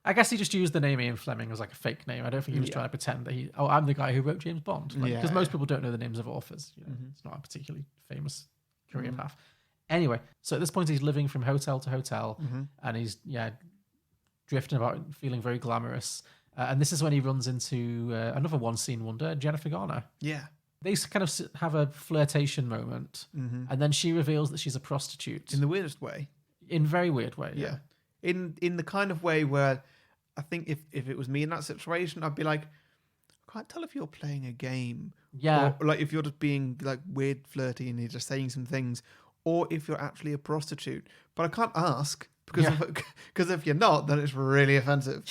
I guess he just used the name Ian Fleming as like a fake name. I don't think he was trying to pretend that I'm the guy who wrote James Bond. Because most people don't know the names of authors. It's not a particularly famous career path. Anyway, so at this point he's living from hotel to hotel and he's drifting about, feeling very glamorous. And this is when he runs into another one-scene wonder, Jennifer Garner. Yeah. They kind of have a flirtation moment, and then she reveals that she's a prostitute. In the weirdest way. In a very weird way, Yeah. In the kind of way where I think if it was me in that situation, I'd be like, I can't tell if you're playing a game. Yeah. Or like if you're just being like weird, flirty, and you're just saying some things, or if you're actually a prostitute. But I can't ask because if you're not, then it's really offensive.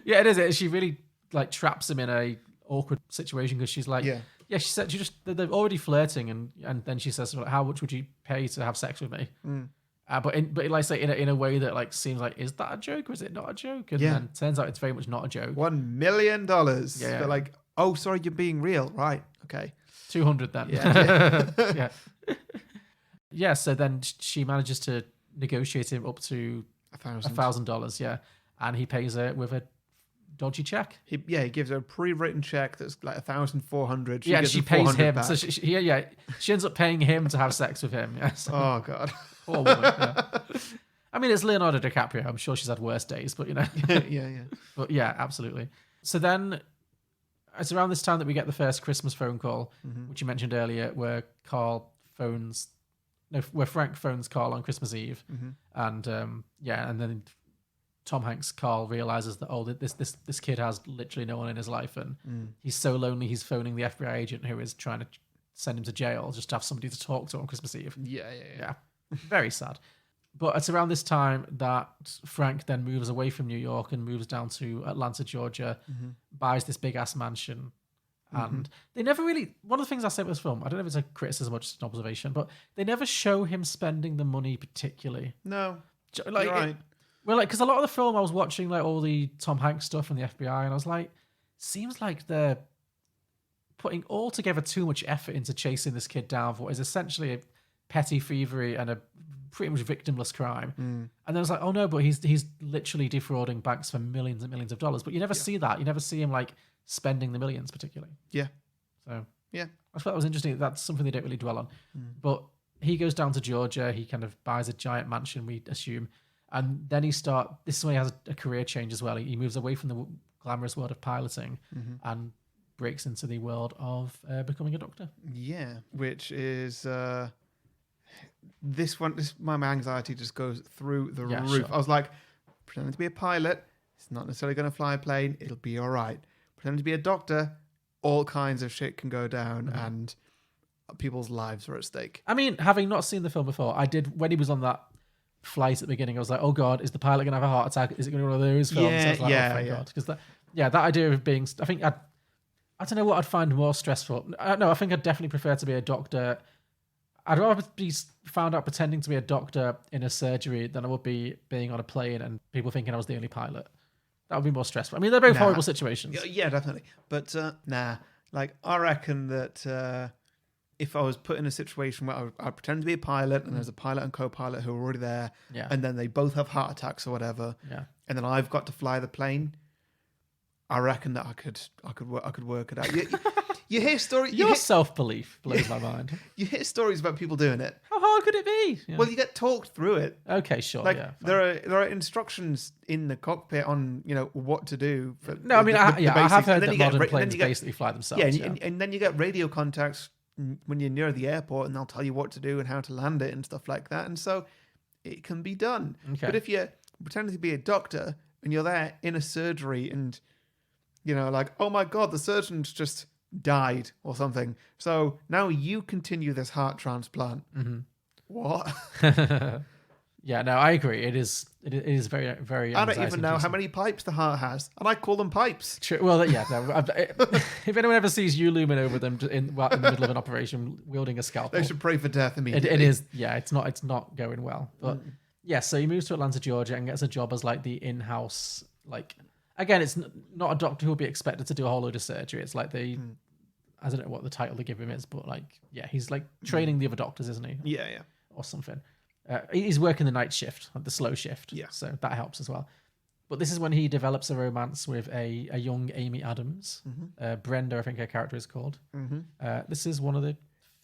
Yeah, it is. She really like traps him in a awkward situation because she's like, she said they're already flirting, and then she says, how much would you pay to have sex with me? But like say in a way that like seems like, is that a joke or is it not a joke? And then turns out it's very much not a joke. $1 million. Yeah. They're like, oh, sorry, you're being real, right? Okay. 200 then. Yeah. Yeah. So then she manages to negotiate him up to $1,000. Yeah, and he pays her with a dodgy check. He gives her a pre-written check that's like 1,400. She pays him. Back. So she ends up paying him to have sex with him. Yes. Oh God. Poor woman. Yeah. I mean, it's Leonardo DiCaprio. I'm sure she's had worse days, but yeah. But yeah, absolutely. So then, it's around this time that we get the first Christmas phone call, which you mentioned earlier, where Frank phones Carl on Christmas Eve, and and then Tom Hanks' Carl realizes that this kid has literally no one in his life, and he's so lonely he's phoning the FBI agent who is trying to send him to jail just to have somebody to talk to on Christmas Eve. Yeah. Very sad. But it's around this time that Frank then moves away from New York and moves down to Atlanta, Georgia, buys this big ass mansion. And they never really, one of the things I say about this film, I don't know if it's a criticism or just an observation, but they never show him spending the money particularly. No, like, you're right. Because a lot of the film I was watching, like all the Tom Hanks stuff from the FBI, and I was like, seems like they're putting all together too much effort into chasing this kid down for what is essentially a petty thievery and a pretty much victimless crime. And then I was like, oh no, but he's literally defrauding banks for millions and millions of dollars. But you never see that. You never see him like spending the millions particularly. Yeah. So yeah, I thought that was interesting. That's something they don't really dwell on. But he goes down to Georgia. He kind of buys a giant mansion, we assume. And then this is when he has a career change as well. He moves away from the glamorous world of piloting and breaks into the world of becoming a doctor. Yeah, which is my anxiety just goes through the roof. Sure. I was like, pretending to be a pilot, it's not necessarily going to fly a plane. It'll be all right. Pretending to be a doctor, all kinds of shit can go down and people's lives are at stake. I mean, having not seen the film before, I did, when he was on that flight at the beginning, I was like, oh God, is the pilot going to have a heart attack? Is it going to be one of those films? I was like, oh, thank God. Because that idea of being, I think I don't know what I'd find more stressful. No, I think I'd definitely prefer to be a doctor. I'd rather be found out pretending to be a doctor in a surgery than I would be being on a plane and people thinking I was the only pilot. That would be more stressful. I mean, they're both horrible situations. Yeah, definitely. But like I reckon that if I was put in a situation where I'd pretend to be a pilot and there's a pilot and co-pilot who are already there, and then they both have heart attacks or whatever, and then I've got to fly the plane, I reckon that I could work it out. You hear stories. Your self-belief blows my mind. You hear stories about people doing it. How hard could it be? Yeah. Well, you get talked through it. Okay, sure. Like fine. there are instructions in the cockpit on what to do. I have heard that modern planes basically fly themselves. And then you get radio contacts when you're near the airport, and they'll tell you what to do and how to land it and stuff like that. And so it can be done. Okay. But if you're pretending to be a doctor and you're there in a surgery and like, oh my God, the surgeon's just died or something, so now you continue this heart transplant. What? Yeah, no, I agree. It is very, very. I don't even know how many pipes the heart has, and I call them pipes. True. Well, yeah. No, if anyone ever sees you looming over them in the middle of an operation wielding a scalpel, they should pray for death immediately. It is. Yeah, it's not going well. But yeah, so he moves to Atlanta, Georgia, and gets a job as like the in-house, like, again, it's not a doctor who will be expected to do a whole load of surgery. It's like I don't know what the title they give him is, but like, yeah, he's like training the other doctors, isn't he? Yeah. Or something. He's working the night shift, like the slow shift. Yeah. So that helps as well. But this is when he develops a romance with a young Amy Adams. Brenda, I think her character is called. This is one of the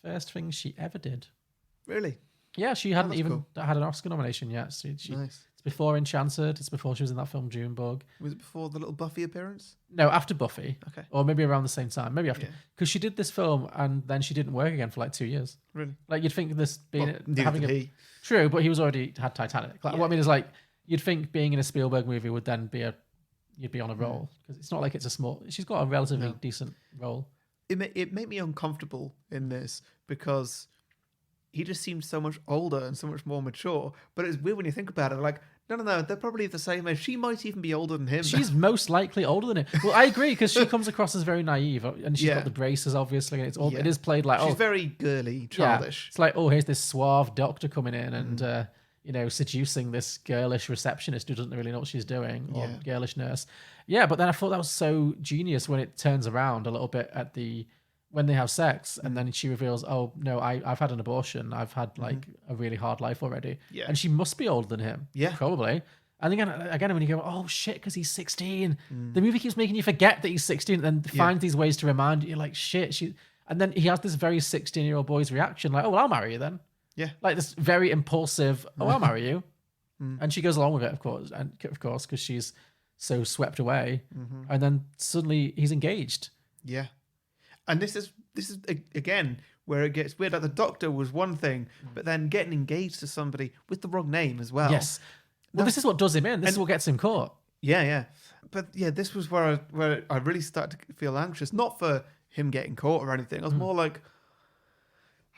first things she ever did. Really? Yeah, she hadn't even had an Oscar nomination yet. So nice. It's before Enchanted. It's before she was in that film Junebug. Was it before the little Buffy appearance? No, after Buffy. Okay. Or maybe around the same time. Maybe after. Because she did this film and then she didn't work again for like 2 years. Really? Like you'd think this being having he. True, but he was already had Titanic. Like, what I mean is like you'd think being in a Spielberg movie would then be you'd be on a roll because it's not like it's a small. She's got a relatively decent role. It made me uncomfortable in this because he just seemed so much older and so much more mature. But it's weird when you think about it. Like, no, they're probably the same age. She might even be older than him. She's most likely older than him. Well, I agree because she comes across as very naive, and she's got the braces, obviously, and it is played like she's very girly, childish. Yeah. It's like, oh, here's this suave doctor coming in and seducing this girlish receptionist who doesn't really know what she's doing, or girlish nurse. Yeah, but then I thought that was so genius when it turns around a little bit when they have sex, and then she reveals, oh no, I've had an abortion. I've had like a really hard life already. Yeah. And she must be older than him. Yeah. Probably. And again, when you go, oh shit, because he's 16, the movie keeps making you forget that he's 16 and then finds these ways to remind you, like, shit. And then he has this very 16-year-old boy's reaction, like, oh, well, I'll marry you then. Yeah. Like this very impulsive, oh, I'll marry you. And she goes along with it, of course, because she's so swept away. And then suddenly he's engaged. Yeah. And this is again where it gets weird. Like the doctor was one thing, but then getting engaged to somebody with the wrong name as well. Yes. Well, this is what does him in. This is what gets him caught. Yeah. But yeah, this was where I really started to feel anxious. Not for him getting caught or anything. I was more like,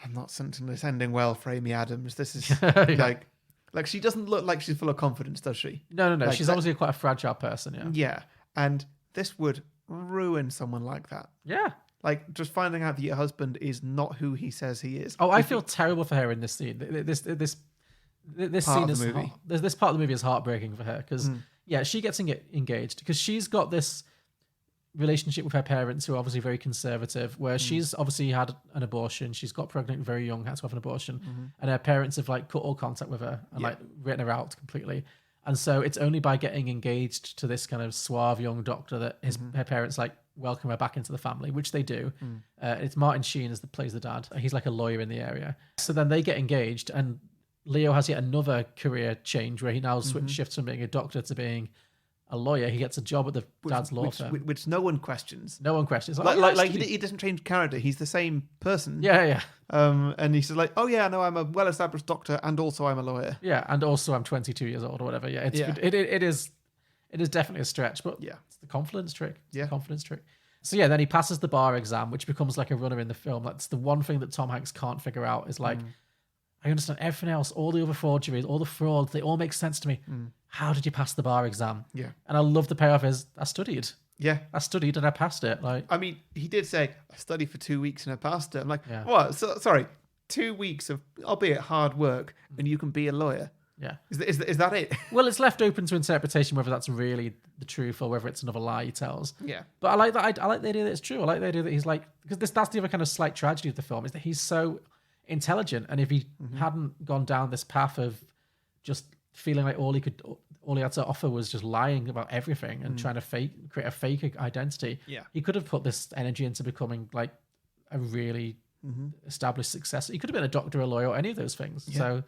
I'm not sensing this ending well for Amy Adams. This is Yeah. like she doesn't look like she's full of confidence, does she? No. Like, She's obviously quite a fragile person. Yeah. Yeah, and this would ruin someone like that. Yeah. Like just finding out that your husband is not who he says he is. Oh, I feel terrible for her in this scene. This Part scene of is the movie. this part of the movie is heartbreaking for her because she gets engaged because she's got this relationship with her parents who are obviously very conservative, where she's obviously had an abortion, she's got pregnant very young, had to have an abortion, and her parents have like cut all contact with her and like written her out completely. And so it's only by getting engaged to this kind of suave young doctor that her parents like welcome her back into the family, which they do. It's Martin Sheen as plays the dad. He's like a lawyer in the area. So then they get engaged, and Leo has yet another career change where he now shifts from being a doctor to being a lawyer. He gets a job at the dad's law firm. Which no one questions. No one questions. He doesn't change character. He's the same person. Yeah. And he's like, oh yeah, no, I'm a well-established doctor, and also I'm a lawyer. Yeah, and also I'm 22 years old or whatever. Yeah, it is definitely a stretch, but it's the confidence trick. Confidence trick. So yeah, then he passes the bar exam, which becomes like a runner in the film. That's the one thing that Tom Hanks can't figure out is like, I understand everything else, all the other forgeries, all the frauds, they all make sense to me. How did you pass the bar exam? Yeah. And I love the payoff is I studied. Yeah. I studied and I passed it. Like, I mean, he did say, I studied for 2 weeks and I passed it. I'm like, what? So, sorry, 2 weeks of, albeit hard work, and you can be a lawyer. Yeah. Is that it? Well, it's left open to interpretation whether that's really the truth or whether it's another lie he tells. Yeah. But I like that. I like the idea that it's true. I like the idea that he's like, because that's the other kind of slight tragedy of the film is that he's so intelligent, and if he hadn't gone down this path of just feeling like all he had to offer was just lying about everything and trying to create a fake identity, he could have put this energy into becoming like a really established success. He could have been a doctor, a lawyer, or any of those things. So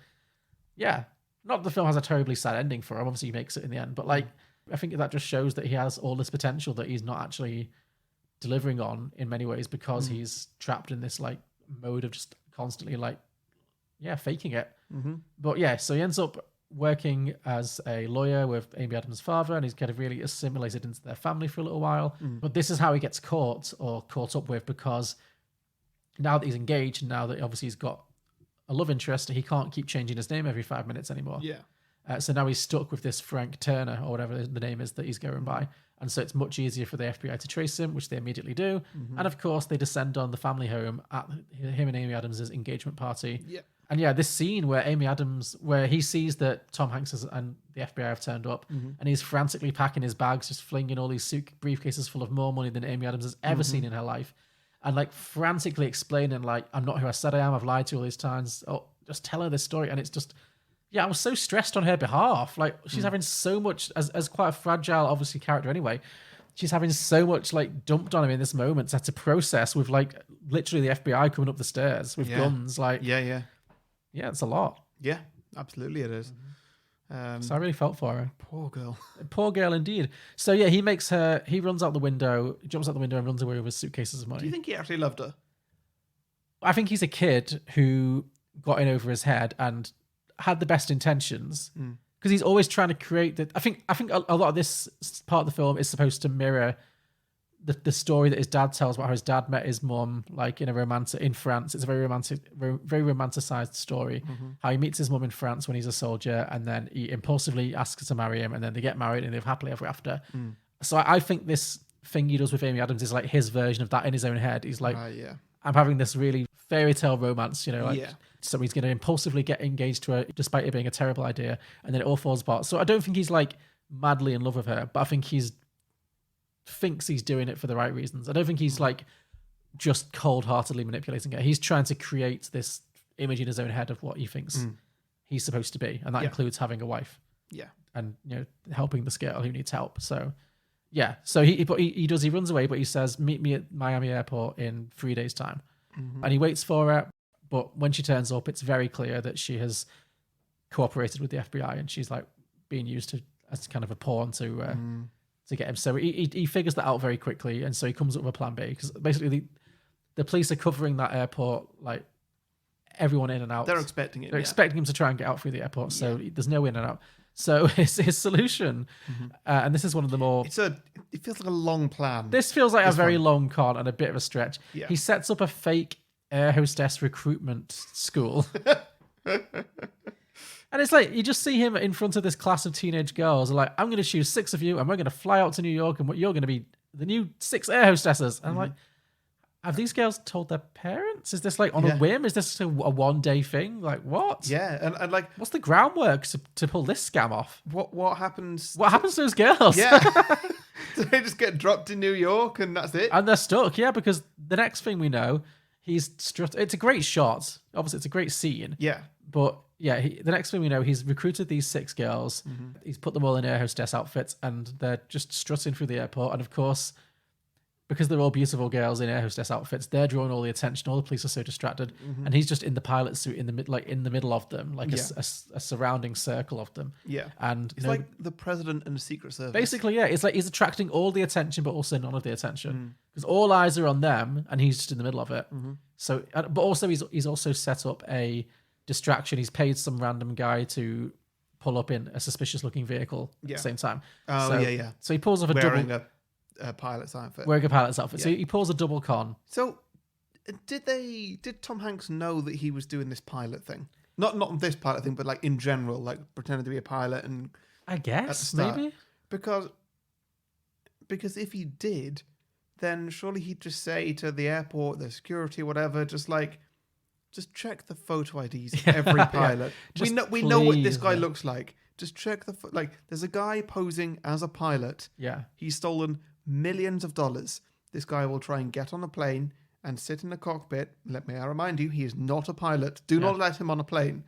not that the film has a terribly sad ending for him, obviously he makes it in the end, but like I think that just shows that he has all this potential that he's not actually delivering on in many ways because he's trapped in this like mode of just constantly like faking it. But so he ends up working as a lawyer with Amy Adams' father, and he's kind of really assimilated into their family for a little while. But this is how he gets caught up with, because now that he's engaged, and now that obviously he's got a love interest, he can't keep changing his name every 5 minutes anymore. So now he's stuck with this Frank Turner or whatever the name is that he's going by. And so it's much easier for the FBI to trace him, which they immediately do. And of course, they descend on the family home at him and Amy Adams' engagement party. And this scene where where he sees that Tom Hanks and the FBI have turned up, and he's frantically packing his bags, just flinging all these briefcases full of more money than Amy Adams has ever seen in her life. And like frantically explaining, like, I'm not who I said I am, I've lied to you all these times. Oh, just tell her this story. And it's just, I was so stressed on her behalf. Like, she's having so much, as quite a fragile, obviously, character anyway, she's having so much, like, dumped on him in this moment to process with, like, literally the FBI coming up the stairs with guns. Like, yeah, it's a lot. Yeah, absolutely it is. So I really felt for her. Poor girl. Poor girl indeed. So yeah, he runs out the window, jumps out the window and runs away with his suitcases of money. Do you think he actually loved her? I think he's a kid who got in over his head and had the best intentions, because he's always trying to create I think a lot of this part of the film is supposed to mirror the story that his dad tells about how his dad met his mum, like in France. It's a very romanticized story. How he meets his mum in France when he's a soldier, and then he impulsively asks her to marry him, and then they get married and live happily ever after. So I think this thing he does with Amy Adams is like his version of that in his own head. He's like, I'm having this really fairy tale romance, so he's going to impulsively get engaged to her despite it being a terrible idea, and then it all falls apart. So I don't think he's like madly in love with her, but I think thinks he's doing it for the right reasons. I don't think he's like just cold-heartedly manipulating her. He's trying to create this image in his own head of what he thinks he's supposed to be, and that includes having a wife. And helping this girl who needs help. So so he runs away, but he says, meet me at Miami airport in 3 days time. And he waits for her, but when she turns up, it's very clear that she has cooperated with the FBI, and she's like being used as kind of a pawn to get him. So he figures that out very quickly, and so he comes up with a plan B, because basically the police are covering that airport, like everyone in and out. They're expecting him. They're expecting him to try and get out through the airport, so there's no in and out. So his solution, and this is one of the more... It feels like a long plan. This feels like a very long con and a bit of a stretch. He sets up a fake air hostess recruitment school. And it's like, you just see him in front of this class of teenage girls, like, I'm going to choose 6 of you, and we're going to fly out to New York, and you're going to be the new 6 air hostesses. And I'm like, have these girls told their parents? Is this like on a whim? Is this a one-day thing? Like, what? Yeah, and like, what's the groundwork to pull this scam off? What happens? What happens to those girls? Yeah. Do they just get dropped in New York and that's it? And they're stuck, yeah, because the next thing we know, he's it's a great shot. Obviously, it's a great scene. Yeah. But yeah, the next thing we know, he's recruited these 6 girls. He's put them all in air hostess outfits, and they're just strutting through the airport. And of course, because they're all beautiful girls in air hostess outfits, they're drawing all the attention. All the police are so distracted, and he's just in the pilot suit in the middle of them, like a surrounding circle of them. Yeah, and it's like the president and the Secret Service. Basically, yeah, it's like he's attracting all the attention, but also none of the attention because all eyes are on them, and he's just in the middle of it. So, but also he's also set up a distraction. He's paid some random guy to pull up in a suspicious-looking vehicle at the same time. Oh, so, So he pulls off wearing a pilot's outfit. Wearing a pilot's outfit. So he pulls a double con. So did Tom Hanks know that he was doing this pilot thing? Not this pilot thing, but like in general, like pretending to be a pilot and I guess maybe because if he did, then surely he'd just say to the airport, the security, whatever, just check the photo IDs of every pilot. We know what this guy looks like. Just check there's a guy posing as a pilot. Yeah. He's stolen millions of dollars. This guy will try and get on a plane and sit in the cockpit. Let me remind you, he is not a pilot. Do not let him on a plane.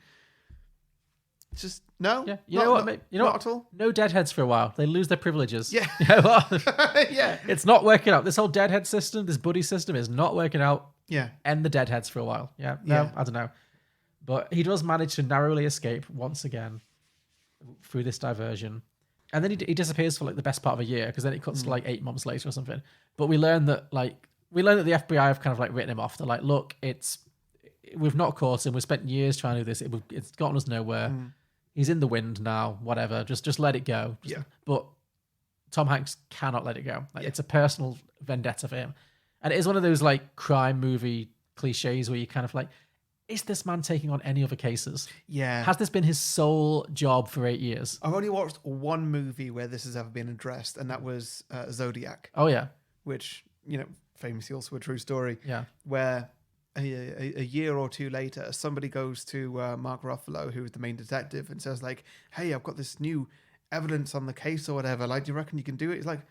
Just no. Yeah. You know what? Not at all. No deadheads for a while. They lose their privileges. Yeah. Yeah. It's not working out. This whole deadhead system, this buddy system, is not working out. Yeah. End the deadheads for a while. Yeah. No, I don't know. But he does manage to narrowly escape once again through this diversion. And then he disappears for like the best part of a year, because then it cuts to like 8 months later or something. But we learn that the FBI have kind of like written him off. They're like, look, we've not caught him. We've spent years trying to do this. It's gotten us nowhere. He's in the wind now. Whatever. Just let it go. But Tom Hanks cannot let it go. It's a personal vendetta for him. And it is one of those like crime movie cliches where you kind of like, is this man taking on any other cases? Yeah. Has this been his sole job for 8 years? I've only watched one movie where this has ever been addressed, and that was Zodiac. Oh, yeah. Which, famously also a true story. Yeah. Where a year or two later, somebody goes to Mark Ruffalo, who is the main detective, and says like, hey, I've got this new evidence on the case or whatever. Like, do you reckon you can do it? He's like,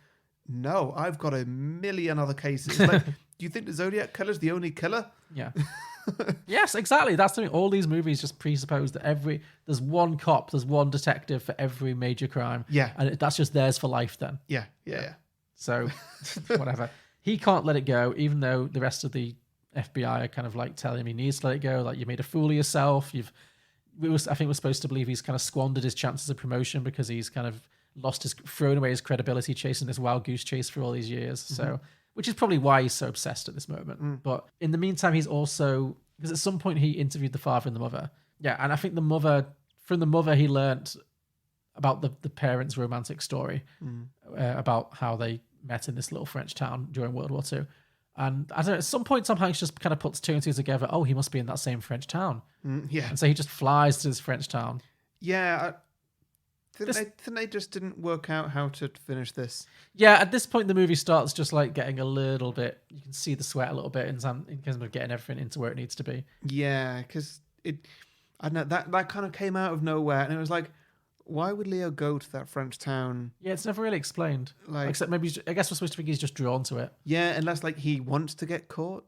no, I've got a million other cases. Like, do you think the Zodiac killer's the only killer? Yeah. Yes, exactly. That's the thing. All these movies just presuppose that there's one cop, there's one detective for every major crime. Yeah. And that's just theirs for life then. Yeah. So, whatever. He can't let it go, even though the rest of the FBI are kind of like telling him he needs to let it go. Like, you made a fool of yourself. I think we're supposed to believe he's kind of squandered his chances of promotion because he's kind of thrown away his credibility chasing this wild goose chase for all these years. So, which is probably why he's so obsessed at this moment. But in the meantime, he's also, because at some point he interviewed the father and the mother. Yeah, and I think from the mother, he learnt about the parents' romantic story, about how they met in this little French town during World War II. And I don't know, at some point, Tom Hanks just kind of puts 2 and 2 together. Oh, he must be in that same French town. Yeah. And so he just flies to this French town. Yeah. They just didn't work out how to finish this. Yeah, at this point, the movie starts just like getting a little bit, you can see the sweat a little bit in terms of getting everything into where it needs to be. Yeah, because I don't know, that kind of came out of nowhere. And it was like, why would Leo go to that French town? Yeah, it's never really explained. Except maybe, I guess we're supposed to think he's just drawn to it. Yeah, unless like he wants to get caught.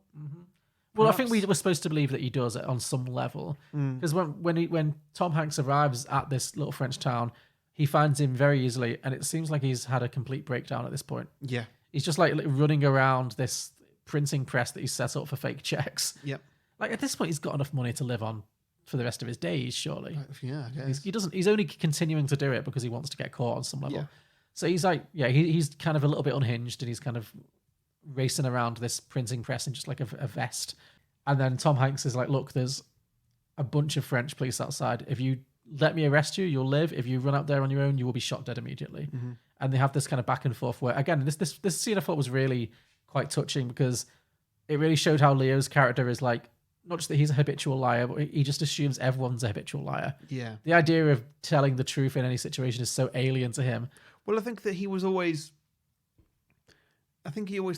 Well, I think we were supposed to believe that he does it on some level. Because when Tom Hanks arrives at this little French town, he finds him very easily, and it seems like he's had a complete breakdown at this point. Yeah. He's just like running around this printing press that he's set up for fake checks. Yep. Like at this point, he's got enough money to live on for the rest of his days, surely. Yeah, I guess. He's only continuing to do it because he wants to get caught on some level. Yeah. So he's like, he's kind of a little bit unhinged, and he's kind of racing around this printing press in just like a vest. And then Tom Hanks is like, look, there's a bunch of French police outside. If you let me arrest you, you'll live. If you run out there on your own, you will be shot dead immediately. And they have this kind of back and forth where, again, this scene I thought was really quite touching, because it really showed how Leo's character is like, not just that he's a habitual liar, but he just assumes everyone's a habitual liar. Yeah. The idea of telling the truth in any situation is so alien to him. Well, I think that he always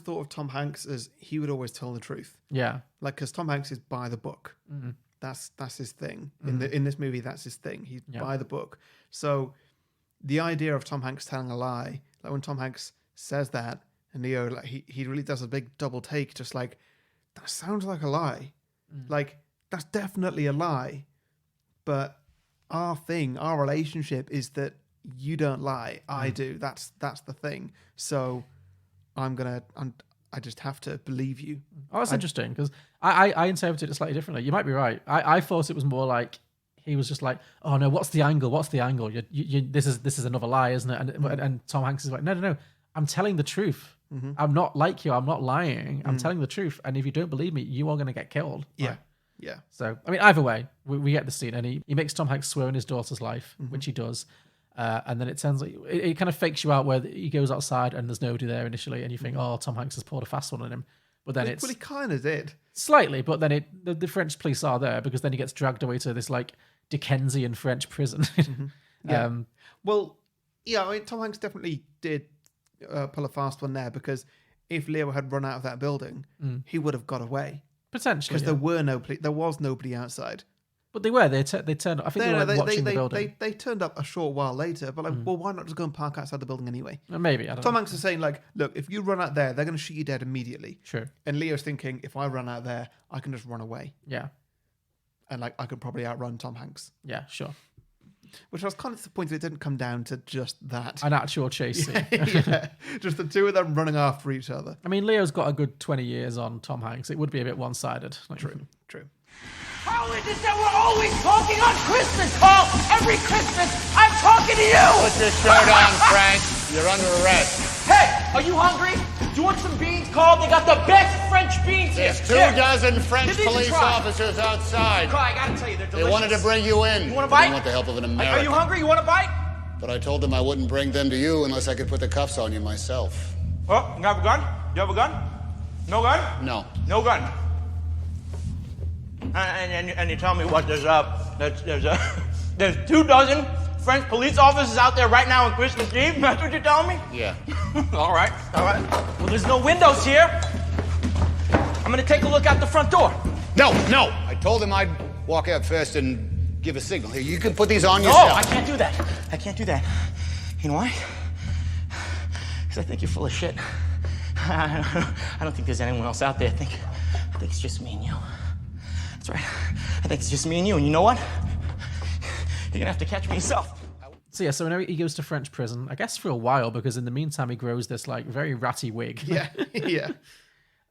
thought of Tom Hanks as he would always tell the truth. Yeah. Like, because Tom Hanks is by the book. Mm-hmm. That's his thing. In this movie, that's his thing. He's Yeah. by the book. So the idea of Tom Hanks telling a lie, like when Tom Hanks says that, and Leo, like he really does a big double take, just like, that sounds like a lie. Like, that's definitely a lie. But our relationship is that you don't lie. I do. That's the thing. So I just have to believe you. Oh, that's interesting, because I interpreted it slightly differently. You might be right. I thought it was more like he was just like, oh no, what's the angle? What's the angle? This is another lie, isn't it? And Tom Hanks is like, no, I'm telling the truth. Mm-hmm. I'm not like you. I'm not lying. I'm telling the truth. And if you don't believe me, you are going to get killed. Yeah. Right? Yeah. So, I mean, either way, we get the scene, and he makes Tom Hanks swear in his daughter's life, which he does. And then it turns like it kind of fakes you out where he goes outside and there's nobody there initially, and you think, oh, Tom Hanks has poured a fast one on him. But then Well, he kind of did. Slightly, but then the French police are there, because then he gets dragged away to this like Dickensian French prison. Yeah. Well, yeah, I mean, Tom Hanks definitely did pull a fast one there, because if Leo had run out of that building, he would have got away. Potentially, because there was nobody outside. But they were. They turned up. I think they were watching the building. They turned up a short while later, but like, well, why not just go and park outside the building anyway? Maybe. I don't Tom know. Hanks is saying like, look, if you run out there, they're going to shoot you dead immediately. Sure. And Leo's thinking, if I run out there, I can just run away. Yeah. And like, I could probably outrun Tom Hanks. Yeah, sure. Which I was kind of disappointed it didn't come down to just that. An actual chase scene. Yeah, just the two of them running after each other. I mean, Leo's got a good 20 years on Tom Hanks. It would be a bit one-sided. True. How is it that we're always talking on Christmas, Carl? Every Christmas, I'm talking to you! Put your shirt on, Frank. You're under arrest. Hey, are you hungry? Do you want some beans, Carl? They got the best French beans here. There's 2 dozen French Give these a police try. officers outside. Carl, I gotta tell you, they're They delicious. wanted to bring you in. You want a They bite? didn't want the help of an American. Are you hungry? You want a bite? But I told them I wouldn't bring them to you unless I could put the cuffs on you myself. Oh, you have a gun? You have a gun? No gun? No. No gun. And you tell me what? There's 2 dozen French police officers out there right now on Christmas Eve. That's what you're telling me? Yeah. All right. Well, there's no windows here. I'm gonna take a look out the front door. No. I told them I'd walk out first and give a signal. Here, you can put these on No, yourself. I can't do that. You know why? Because I think you're full of shit. I don't think there's anyone else out there. I think it's just me and you. That's right. I think it's just me and you. And you know what? You're gonna have to catch me yourself. So yeah, so now he goes to French prison, I guess for a while, because in the meantime he grows this like very ratty wig. Yeah.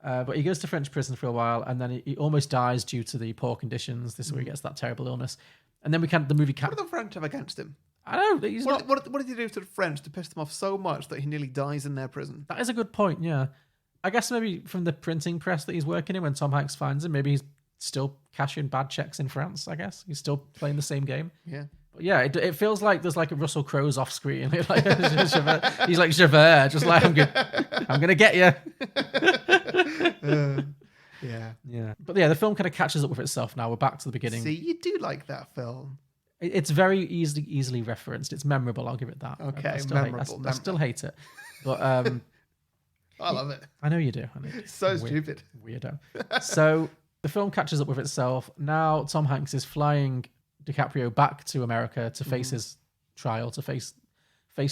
But he goes to French prison for a while, and then he almost dies due to the poor conditions. This is where he gets that terrible illness. And then the movie... What do the French have against him? I don't know. What did he do to the French to piss them off so much that he nearly dies in their prison? That is a good point, yeah. I guess maybe from the printing press that he's working in when Tom Hanks finds him, maybe he's still cashing bad checks in France, I guess. He's still playing the same game. Yeah. But yeah, it feels like there's like a Russell Crowe's off screen. He's like Javert, just like, I'm going to get you. Yeah. But yeah, the film kind of catches up with itself now. We're back to the beginning. See, you do like that film. It's very easily referenced. It's memorable. I'll give it that. Okay, I still hate it, but I love it. I know you do. I know. It's so stupid. Weirdo. So the film catches up with itself. Now Tom Hanks is flying DiCaprio back to America to face his trial, to face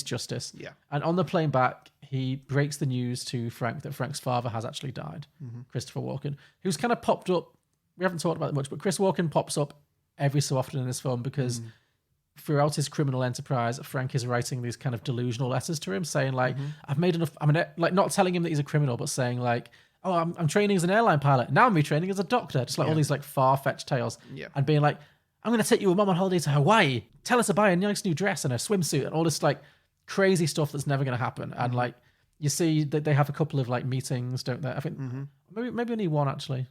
justice. Yeah. And on the plane back, he breaks the news to Frank that Frank's father has actually died, Christopher Walken, who's kind of popped up. We haven't talked about it much, but Chris Walken pops up every so often in this film because throughout his criminal enterprise, Frank is writing these kind of delusional letters to him saying like, I've made enough, like not telling him that he's a criminal, but saying like, oh, I'm training as an airline pilot. Now I'm retraining as a doctor. Just like all these like far-fetched tales. Yeah. And being like, I'm going to take you and mom on holiday to Hawaii. Tell us to buy a nice new dress and a swimsuit and all this like crazy stuff that's never going to happen. And like, you see that they have a couple of like meetings, don't they? I think maybe only one actually.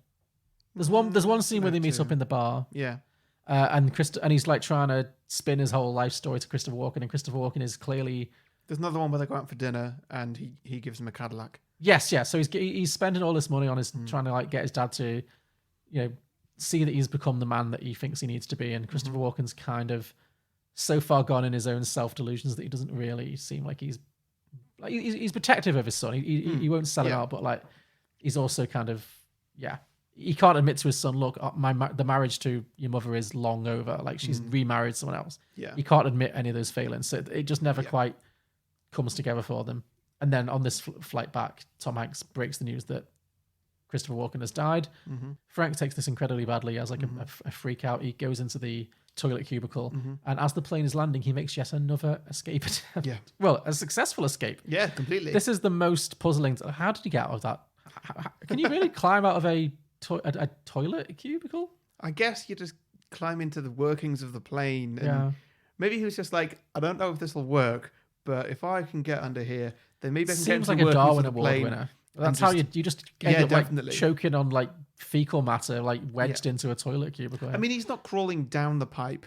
There's one scene where they meet up in the bar. Yeah. And he's like trying to spin his whole life story to Christopher Walken, and Christopher Walken is clearly There's another one where they go out for dinner and he gives him a Cadillac. Yes, yeah. So he's spending all this money on his trying to like get his dad to, see that he's become the man that he thinks he needs to be, and Christopher Walken's kind of so far gone in his own self delusions that he doesn't really seem like he's protective of his son. He won't sell it out, but like he's also kind of he can't admit to his son, look, the marriage to your mother is long over. Like she's remarried someone else. Yeah, he can't admit any of those failings, so it just never quite comes together for them. And then on this flight back, Tom Hanks breaks the news that Christopher Walken has died. Frank takes this incredibly badly as like a freak out. He goes into the toilet cubicle, and as the plane is landing, he makes yet another escape attempt. Yeah. Well, a successful escape. Yeah, completely. This is the most puzzling. How did he get out of that? Can you really climb out of a toilet cubicle? I guess you just climb into the workings of the plane. And maybe he was just like, I don't know if this will work, but if I can get under here, then maybe I can get into like the a workings Darwin of the Award plane. winner. That's how you just end up definitely. like choking on like fecal matter, like wedged into a toilet cubicle. I mean, he's not crawling down the pipe.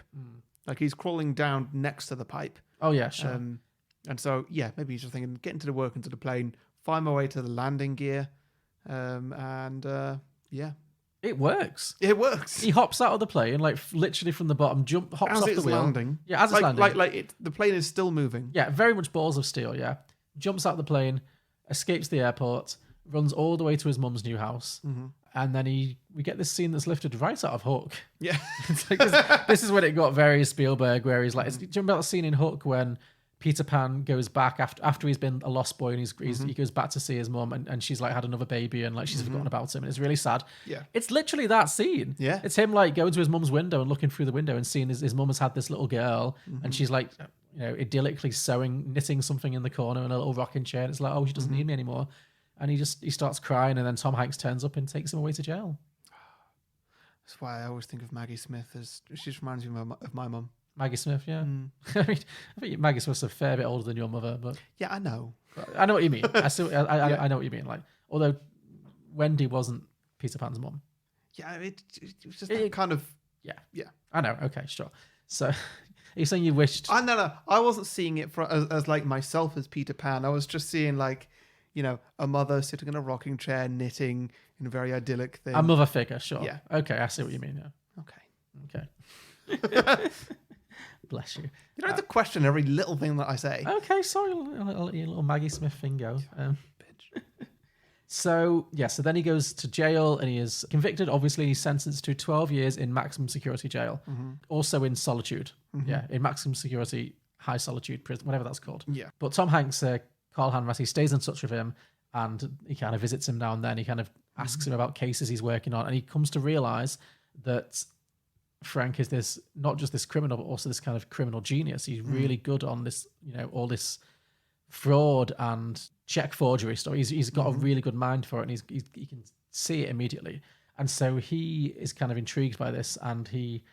Like he's crawling down next to the pipe. Oh yeah, sure. And so maybe he's just thinking, get into the workings of the plane, find my way to the landing gear, it works. It works. He hops out of the plane, like literally from the bottom, hops As off it's the wheel. landing. Yeah, as it's landing. The plane is still moving. Yeah, very much balls of steel. Yeah, jumps out the plane, escapes the airport, runs all the way to his mum's new house, and then we get this scene that's lifted right out of Hook. Yeah, this is when it got very Spielberg, where he's like, do you remember that scene in Hook when Peter Pan goes back after he's been a lost boy and he goes back to see his mum and she's like had another baby and like she's forgotten about him and it's really sad. Yeah, it's literally that scene. Yeah, it's him like going to his mum's window and looking through the window and seeing his mum has had this little girl and she's like, idyllically knitting something in the corner in a little rocking chair. And it's like, oh, she doesn't need me anymore. And he starts crying and then Tom Hanks turns up and takes him away to jail. That's why I always think of Maggie Smith as she just reminds me of my mum. Maggie Smith, yeah. I mean, I think Maggie Smith's a fair bit older than your mother, but yeah, I know. I know what you mean. I know what you mean. Like, although Wendy wasn't Peter Pan's mum. Yeah, it was just that kind of. Yeah. I know. Okay, sure. So, you're saying you wished? No. I wasn't seeing it as like myself as Peter Pan. I was just seeing like, a mother sitting in a rocking chair knitting in a very idyllic thing. A mother figure, sure. Yeah. Okay, I see what you mean. Yeah. Okay. Bless you. You don't have to question every little thing that I say. Okay, sorry, I'll let your little Maggie Smith thing go. So then he goes to jail and he is convicted. Obviously, he's sentenced to 12 years in maximum security jail. Also in solitude. Yeah, in maximum security, high solitude prison, whatever that's called. Yeah. But Tom Hanks, Carl Hanratty, he stays in touch with him and he kind of visits him now and then. He kind of asks him about cases he's working on and he comes to realize that Frank is not just this criminal, but also this kind of criminal genius. He's really good on this, all this fraud and check forgery stuff. He's got a really good mind for it, and he can see it immediately. And so he is kind of intrigued by this, and he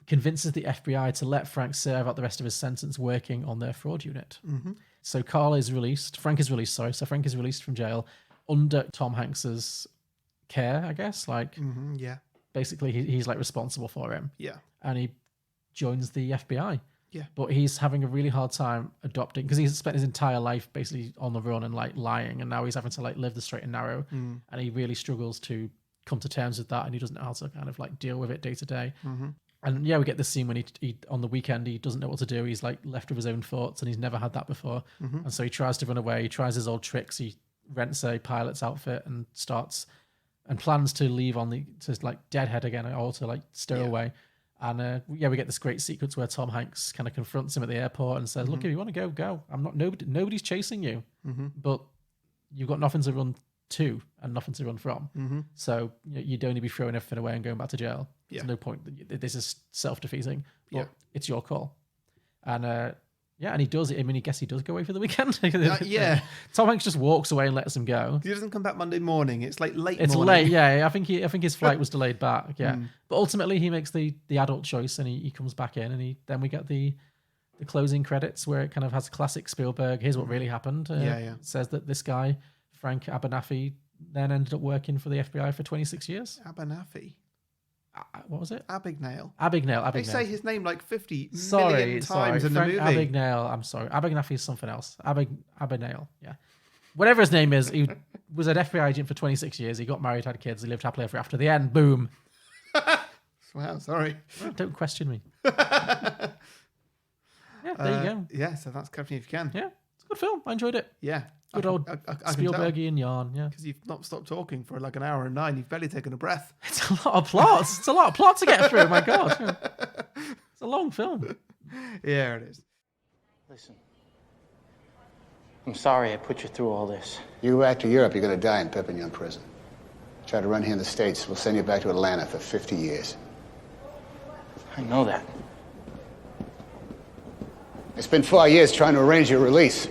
convinces the FBI to let Frank serve out the rest of his sentence working on their fraud unit. So Frank is released. So Frank is released from jail under Tom Hanks's care, I guess. Yeah. Basically, he's like responsible for him. Yeah. And he joins the FBI. Yeah. But he's having a really hard time adopting, because he's spent his entire life basically on the run and like lying, and now he's having to like live the straight and narrow. And he really struggles to come to terms with that, and he doesn't know how to kind of like deal with it day to day. And we get this scene when he on the weekend, he doesn't know what to do. He's like left with his own thoughts, and he's never had that before. And so he tries to run away. He tries his old tricks. He rents a pilot's outfit and plans to leave to like deadhead again, or to like stow away. And we get this great sequence where Tom Hanks kind of confronts him at the airport and says, "Look, if you want to go, go. I'm not. Nobody's chasing you, but you've got nothing to run to and nothing to run from. So you'd only be throwing everything away and going back to jail. There's no point. This is self-defeating. But it's your call." And and he does it. I mean, I guess he does go away for the weekend. Tom Hanks just walks away and lets him go. He doesn't come back Monday morning. It's like late morning. It's late, yeah. I think his flight was delayed back, yeah. But ultimately, he makes the adult choice and he comes back in, and then we get the closing credits where it kind of has a classic Spielberg. Here's what really happened. It says that this guy, Frank Abagnale, then ended up working for the FBI for 26 years. Abernathy. What was it? Abagnale. Abagnale. They say his name like 50 million times in the Frank movie. Abagnale. I'm sorry. Abagnale is something else. Abagnale. Yeah. Whatever his name is, he was an FBI agent for 26 years. He got married, had kids. He lived happily ever after. The end. Boom. Wow, sorry. Well, don't question me. Yeah, there you go. Yeah, so that's Catch Me If You Can. Yeah, it's a good film. I enjoyed it. Yeah. Good old Spielbergian yarn. Yeah. Because you've not stopped talking for like an hour and 9. You've barely taken a breath. It's a lot of plots. It's a lot of plot to get through. My God. Yeah. It's a long film. Yeah, it is. Listen, I'm sorry I put you through all this. You go back to Europe, you're going to die in Perpignan prison. Try to run here in the States, we'll send you back to Atlanta for 50 years. I know that. I spent 4 years trying to arrange your release.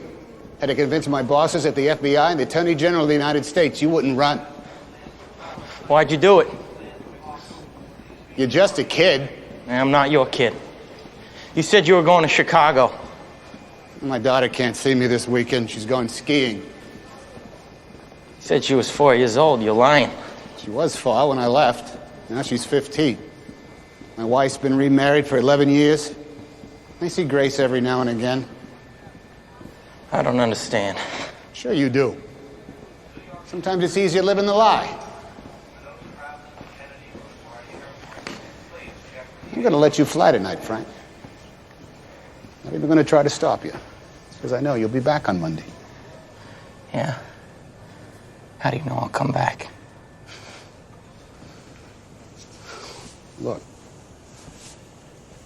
Had to convince my bosses at the FBI and the Attorney General of the United States you wouldn't run. Why'd you do it? You're just a kid. I'm not your kid. You said you were going to Chicago. My daughter can't see me this weekend. She's going skiing. You said she was 4 years old. You're lying. She was 4 when I left. Now she's 15. My wife's been remarried for 11 years. I see Grace every now and again. I don't understand. Sure you do. Sometimes it's easier living the lie. I'm going to let you fly tonight, Frank. Not even going to try to stop you. Because I know you'll be back on Monday. Yeah. How do you know I'll come back? Look.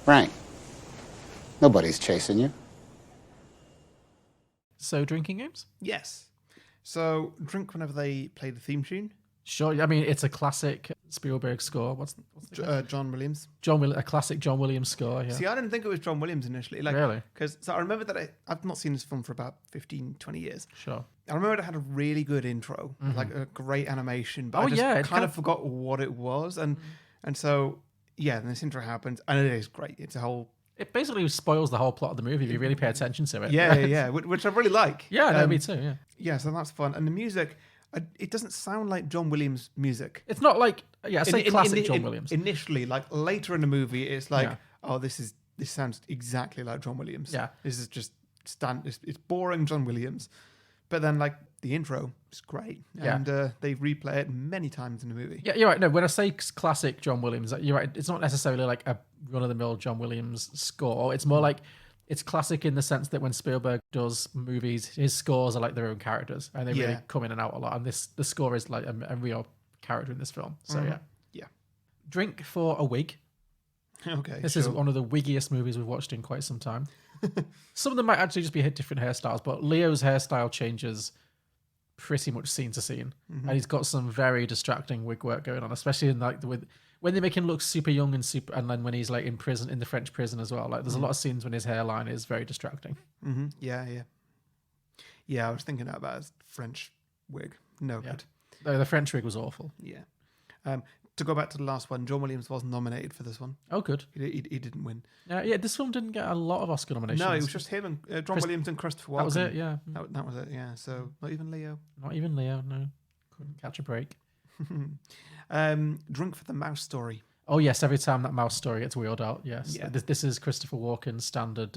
Frank. Nobody's chasing you. So, drinking games? Yes. So, drink whenever they play the theme tune. Sure. I mean, it's a classic Spielberg score. What's the John Williams. A classic John Williams score. Yeah. See, I didn't think it was John Williams initially. Really? Because I remember that I've not seen this film for about 15, 20 years. Sure. I remember it had a really good intro, like a great animation, but I just it kind of forgot what it was. And so, yeah, then this intro happens, and it is great. It's a whole... It basically spoils the whole plot of the movie if you really pay attention to it. Yeah, which I really like. Yeah, no, me too, yeah. Yeah, so that's fun. And the music... it doesn't sound like John Williams music. It's not like, classic John Williams. Initially, like later in the movie, it's like, oh, this sounds exactly like John Williams. Yeah. This is just it's boring John Williams. But then, like, the intro is great. Yeah. And they replay it many times in the movie. Yeah, you're right. No, when I say classic John Williams, you're right. It's not necessarily like a run-of-the-mill John Williams score. It's more like it's classic in the sense that when Spielberg does movies, his scores are like their own characters, and they really come in and out a lot. And the score is like a real character in this film. So Yeah. Drink for a wig. Okay. This is one of the wiggiest movies we've watched in quite some time. Some of them might actually just be different hairstyles, but Leo's hairstyle changes pretty much scene to scene, and he's got some very distracting wig work going on, especially in like when they make him look super young and then when he's like in prison, in the French prison as well. Like there's a lot of scenes when his hairline is very distracting. Mm-hmm. Yeah. I was thinking about his French wig. No good. The French wig was awful. Yeah. To go back to the last one, John Williams was nominated for this one. Oh, good. He didn't win. Yeah, this film didn't get a lot of Oscar nominations. No, it was just him and John Williams and Christopher Walken. That was it, yeah. That was it, yeah. So not even Leo. Not even Leo, no. Couldn't catch a break. Drink for the Mouse Story. Oh, yes, every time that mouse story gets wheeled out, yes. Yeah. This is Christopher Walken's standard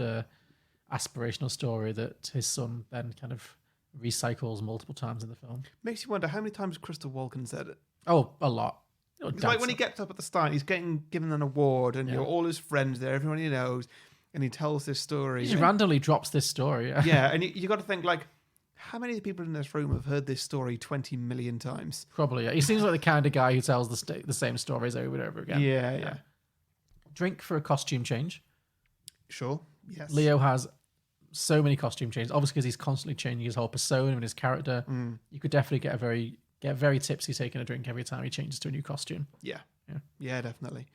aspirational story that his son then kind of recycles multiple times in the film. Makes you wonder how many times Christopher Walken said it. Oh, a lot. It's like when he gets up at the start, he's getting given an award, and all his friends there, everyone he knows, and he tells this story. He just randomly drops this story. Yeah, and you got to think, like, how many people in this room have heard this story 20 million times? Probably, yeah. He seems like the kind of guy who tells the same stories over and over again. Yeah. Drink for a costume change. Sure, yes. Leo has so many costume changes, obviously because he's constantly changing his whole persona and his character. You could definitely get very tipsy taking a drink every time he changes to a new costume. Yeah, definitely.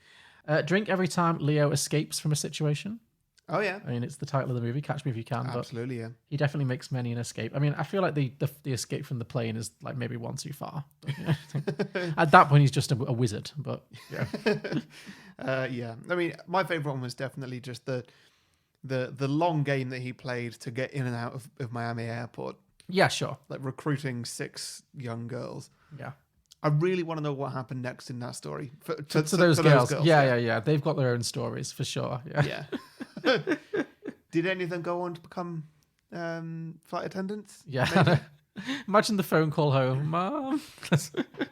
Drink every time Leo escapes from a situation. Oh, yeah. I mean, it's the title of the movie, Catch Me If You Can. Absolutely, yeah. He definitely makes many an escape. I mean, I feel like the escape from the plane is like maybe one too far. At that point, he's just a wizard, but yeah. Yeah. I mean, my favourite one was definitely just the long game that he played to get in and out of Miami Airport. Yeah, sure. Like recruiting 6 young girls. Yeah. I really want to know what happened next in that story. To those girls. Yeah. They've got their own stories for sure. Yeah. Did any of them go on to become flight attendants? Yeah. Imagine the phone call home, Mom.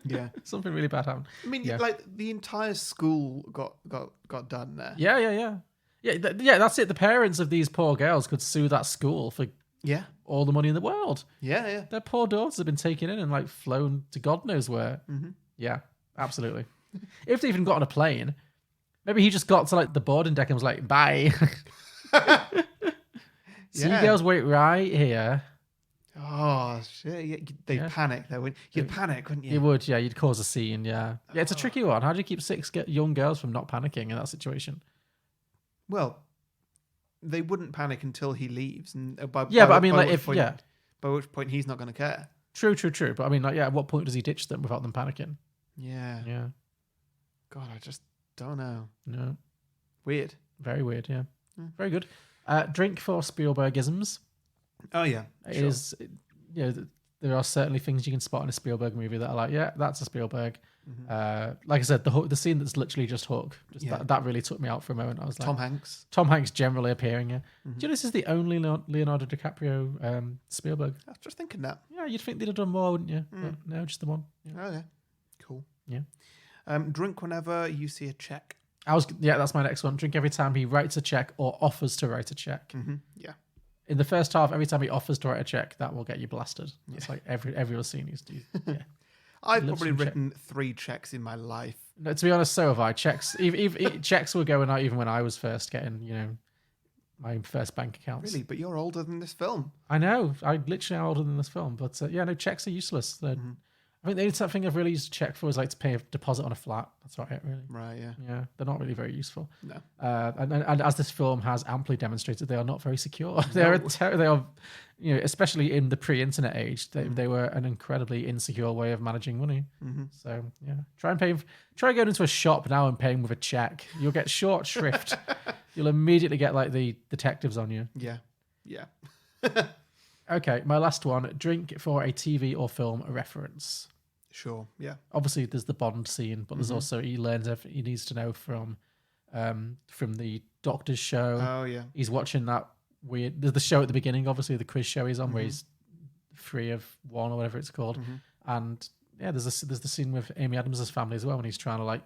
Yeah. Something really bad happened. I mean, like the entire school got done there. Yeah. That's it. The parents of these poor girls could sue that school for all the money in the world. Yeah. Their poor daughters have been taken in and like flown to God knows where. Mm-hmm. Yeah, absolutely. If they even got on a plane, maybe he just got to like the boarding deck and was like, "Bye." So you girls wait right here. Oh shit! Yeah, they panic though. You'd panic, wouldn't you? You would, yeah. You'd cause a scene, yeah. Yeah, it's a tricky one. How do you keep 6 young girls from not panicking in that situation? Well, they wouldn't panic until he leaves, and by which point he's not going to care. True. But I mean, like, at what point does he ditch them without them panicking? Yeah. God, I just don't know. No. Weird. Very weird. Yeah. Very good. Drink for Spielbergisms. Oh yeah, it is. There are certainly things you can spot in a Spielberg movie that are like, yeah, that's a Spielberg. Mm-hmm. Like I said, the scene that's literally just Hook, that really took me out for a moment. I was like, Tom Hanks generally appearing here. Mm-hmm. Do you know this is the only Leonardo DiCaprio Spielberg? I was just thinking that. Yeah, you'd think they'd have done more, wouldn't you? But no, just the one. Yeah. Okay, cool. Yeah. Drink whenever you see a check. That's my next one. Drink every time he writes a check or offers to write a check. Mm-hmm. Yeah. In the first half, every time he offers to write a check, that will get you blasted. It's like every other scene he's do. Yeah. I've probably written 3 checks in my life. No, to be honest, so have I. Checks, even checks were going out even when I was first getting, my first bank accounts. Really, but you're older than this film. I know. I literally am older than this film, but checks are useless. I think the only thing I've really used a check for was like to pay a deposit on a flat. That's about it, really. Right, yeah. Yeah, they're not really very useful. No. And as this film has amply demonstrated, they are not very secure. They are, especially in the pre-internet age, they were an incredibly insecure way of managing money. Mm-hmm. So yeah, try going into a shop now and paying with a check. You'll get short shrift. You'll immediately get like the detectives on you. Yeah. Okay, my last one. Drink for a TV or film reference. Sure, yeah. Obviously, there's the Bond scene, but there's also he learns everything he needs to know from the Doctor's show. Oh, yeah. He's watching that weird... There's the show at the beginning, obviously, the quiz show he's on, where he's 3 of 1 or whatever it's called. And, yeah, there's the scene with Amy Adams' family as well, when he's trying to, like,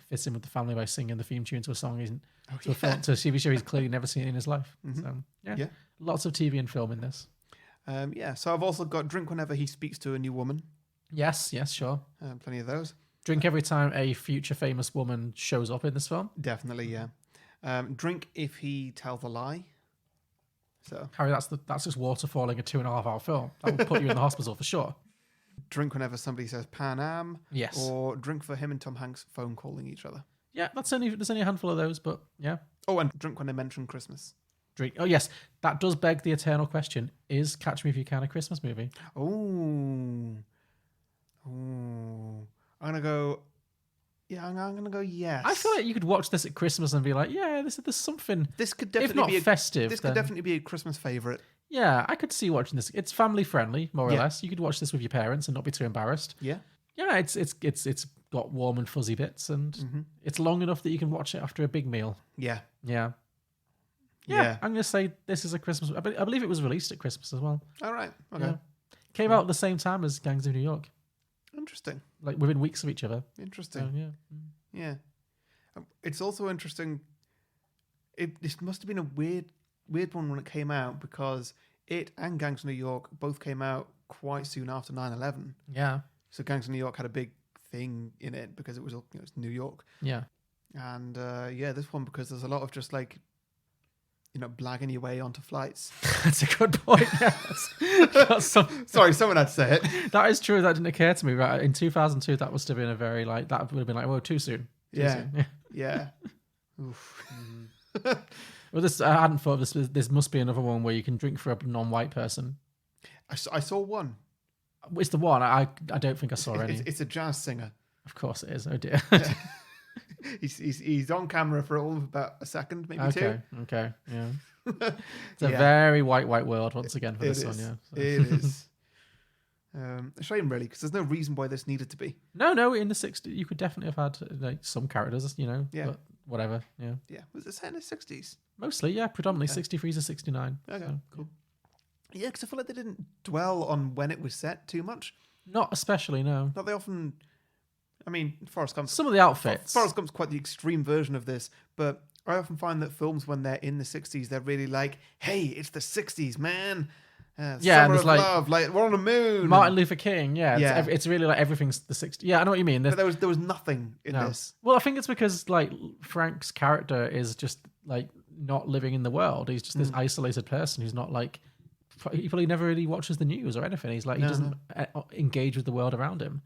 fit in with the family by singing the theme tune to a song to a TV show he's clearly never seen in his life. So, yeah, lots of TV and film in this. So I've also got drink whenever he speaks to a new woman. Yes, sure. Plenty of those. Drink every time a future famous woman shows up in this film. Definitely, yeah. Drink if he tells a lie. So Harry, that's just water falling a 2.5-hour film. That would put you in the hospital for sure. Drink whenever somebody says Pan Am. Yes. Or drink for him and Tom Hanks phone calling each other. Yeah, there's only a handful of those, but yeah. Oh, and drink when they mention Christmas. Drink. Oh yes, that does beg the eternal question: is Catch Me If You Can a Christmas movie? I'm gonna go. Yeah, I'm gonna go yes. I feel like you could watch this at Christmas and be like, yeah, there's something. This could definitely if not festive. This could definitely be a Christmas favorite. Yeah, I could see watching this. It's family friendly, more or less. You could watch this with your parents and not be too embarrassed. Yeah. Yeah, it's got warm and fuzzy bits, and it's long enough that you can watch it after a big meal. Yeah. Yeah. Yeah, I'm going to say this is a Christmas... I believe it was released at Christmas as well. All right. Okay. Yeah. Came out at the same time as Gangs of New York. Interesting. Like within weeks of each other. Interesting. So, yeah. It's also interesting. This must have been a weird one when it came out, because it and Gangs of New York both came out quite soon after 9/11. Yeah. So Gangs of New York had a big thing in it because it was New York. Yeah. And this one, because there's a lot of just like, blagging your way onto flights. That's a good point. Yes. Sorry, someone had to say it. That is true. That didn't occur to me. Right in 2002, that must have been a very that would have been like, whoa, too soon. Yeah. Oof. Well, I hadn't thought this must be another one where you can drink for a non-white person. I saw one. It's the one. I don't think I saw any. It's a jazz singer. Of course it is. Oh dear. Yeah. He's on camera for all of about a second, maybe 2. Okay, yeah. It's a very white world once again for this one, yeah. So. It is. A shame, really, because there's no reason why this needed to be. No, in the 60s, you could definitely have had like some characters, Yeah. but whatever, yeah. Yeah. Was it set in the 60s? Mostly, yeah, predominantly 63 to 69. Okay, so, cool. Yeah, because I feel like they didn't dwell on when it was set too much. Not especially, no. Not they often... I mean, Forrest Gump... Some of the outfits. Forrest Gump's quite the extreme version of this, but I often find that films, when they're in the 60s, they're really like, hey, it's the 60s, man. Summer of Love, like we're on the moon. Martin Luther King, yeah. It's really like everything's the 60s. Yeah, I know what you mean. But there was nothing in this. Well, I think it's because like Frank's character is just like not living in the world. He's just this isolated person who's not like... He probably never really watches the news or anything. He's like, he doesn't engage with the world around him.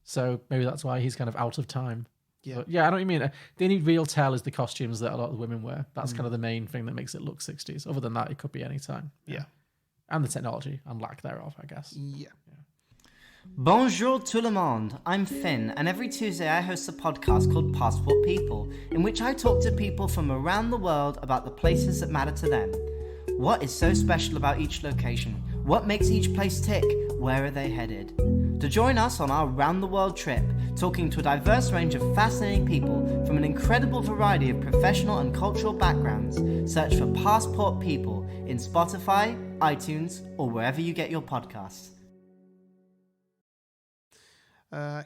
So maybe that's why he's kind of out of time. Yeah. But yeah, I know what you mean. The only real tell is the costumes that a lot of the women wear. That's kind of the main thing that makes it look 60s. Other than that, it could be any time. Yeah. And the technology and lack thereof, I guess. Yeah. Bonjour tout le monde, I'm Finn, and every Tuesday I host a podcast called Passport People, in which I talk to people from around the world about the places that matter to them. What is so special about each location? What makes each place tick? Where are they headed? To join us on our round-the-world trip, talking to a diverse range of fascinating people from an incredible variety of professional and cultural backgrounds, search for Passport People in Spotify, iTunes, or wherever you get your podcasts.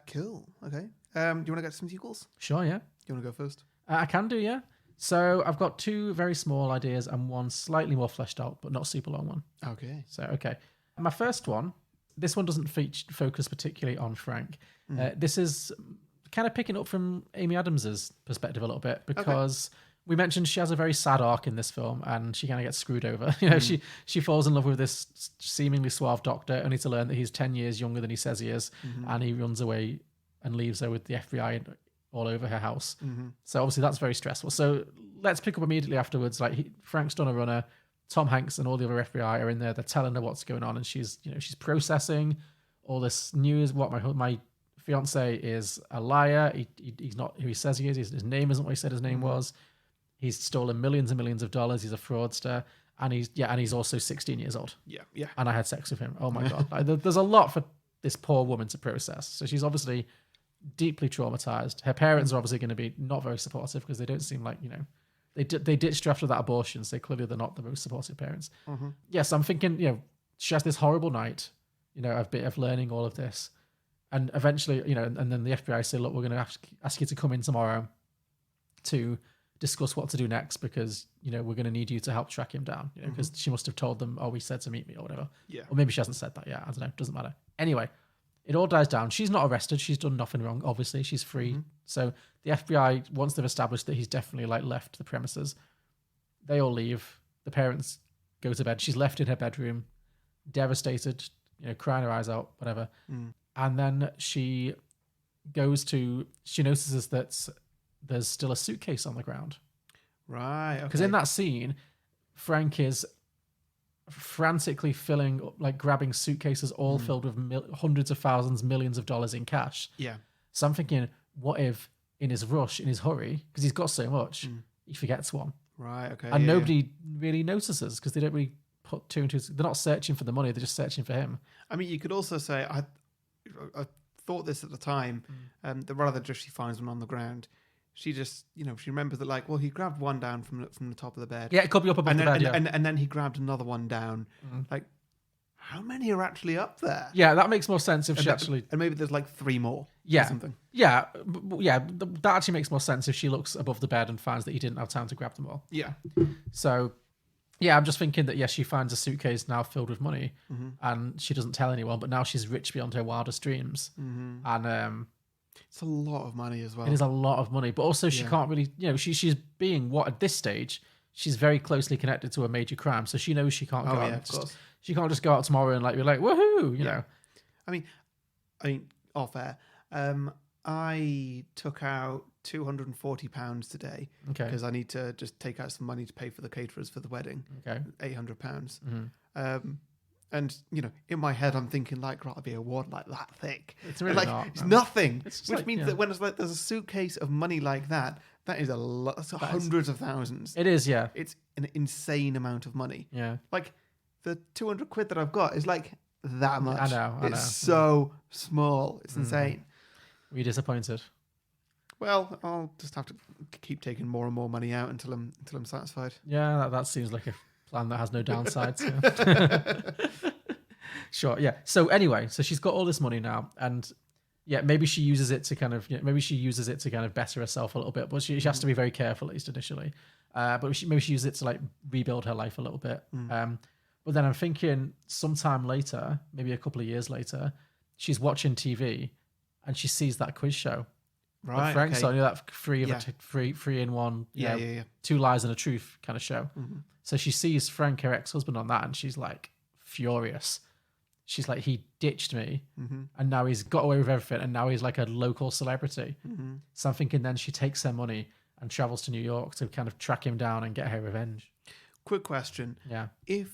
Cool. Okay. Do you want to get some sequels? Sure, yeah. Do you want to go first? I can do, yeah. So I've got two very small ideas and one slightly more fleshed out, but not super long one. Okay. So, okay. My first one, this one doesn't focus particularly on Frank. This is kind of picking up from Amy Adams's perspective a little bit because we mentioned she has a very sad arc in this film and she kind of gets screwed over. You know, she falls in love with this seemingly suave doctor only to learn that he's 10 years younger than he says he is, and he runs away and leaves her with the FBI all over her house. So obviously that's very stressful. So let's pick up immediately afterwards. Like Frank's done a runner. Tom Hanks and all the other FBI are in there. They're telling her what's going on, and she's processing all this news. What my fiance is a liar. He's not who he says he is. His name isn't what he said his name was. He's stolen millions and millions of dollars. He's a fraudster, and he's also 16 years old. Yeah. And I had sex with him. Oh my god! Like, there's a lot for this poor woman to process. So she's obviously deeply traumatized. Her parents are obviously going to be not very supportive because they don't seem like they ditched her after that abortion. So clearly they're not the most supportive parents. Yes, I'm thinking she has this horrible night, of learning all of this, and eventually and then the FBI say, look, we're going to ask you to come in tomorrow to discuss what to do next because we're going to need you to help track him down because she must have told them, oh, he said to meet me or whatever. Or maybe she hasn't said that yet. I don't know, doesn't matter. Anyway, it all dies down. She's not arrested. She's done nothing wrong. Obviously, she's free. So the FBI, once they've established that he's definitely left the premises, they all leave. The parents go to bed. She's left in her bedroom, devastated, crying her eyes out, whatever. And then she notices that there's still a suitcase on the ground. Right. Because in that scene, Frank is frantically grabbing suitcases all filled with hundreds of thousands, millions of dollars in cash. Yeah. So I'm thinking, what if in his rush, in his hurry, because he's got so much, he forgets one. Right. Okay. And nobody really notices because they don't really put two and two. They're not searching for the money; they're just searching for him. I mean, you could also say I thought this at the time. That rather than just she finds one on the ground, she just she remembers that he grabbed one down from the top of the bed. Yeah, it could be up above the bed. And then he grabbed another one down. How many are actually up there? Yeah, that makes more sense if and maybe there's 3 more. Yeah. Or something. Yeah. That actually makes more sense if she looks above the bed and finds that he didn't have time to grab them all. Yeah. So, yeah, I'm just thinking that, she finds a suitcase now filled with money and she doesn't tell anyone, but now she's rich beyond her wildest dreams. And it's a lot of money as well. It is a lot of money, but also she can't really, she's being at this stage, she's very closely connected to a major crime. So she knows she can't go out. She can't just go out tomorrow and be like, woohoo, you know. I mean, off air. I took out £240 today because I need to just take out some money to pay for the caterers for the wedding. Okay, £800. And in my head, I'm thinking rather be a wad that thick. It's really not. It's nothing. Which means that when it's there's a suitcase of money like that, that is a lot. That's hundreds of thousands. It is, yeah. It's an insane amount of money. Yeah. The 200 quid that I've got is that much. I know. It's so small. It's insane. Were you disappointed? Well, I'll just have to keep taking more and more money out until I'm satisfied. Yeah, that seems like a plan that has no downsides. Sure. Yeah. So anyway, so she's got all this money now, and maybe she uses it to kind of better herself a little bit, but she has to be very careful, at least initially. But maybe she uses it to like rebuild her life a little bit. But then I'm thinking sometime later, maybe a couple of years later, she's watching TV and she sees that quiz show. Right. Frank's on, that three in one, two lies and a truth kind of show. So she sees Frank, her ex-husband, on that, and she's like furious. She's like, he ditched me, and now he's got away with everything, and now he's like a local celebrity. So I'm thinking then she takes her money and travels to New York to kind of track him down and get her revenge. Quick question. Yeah. If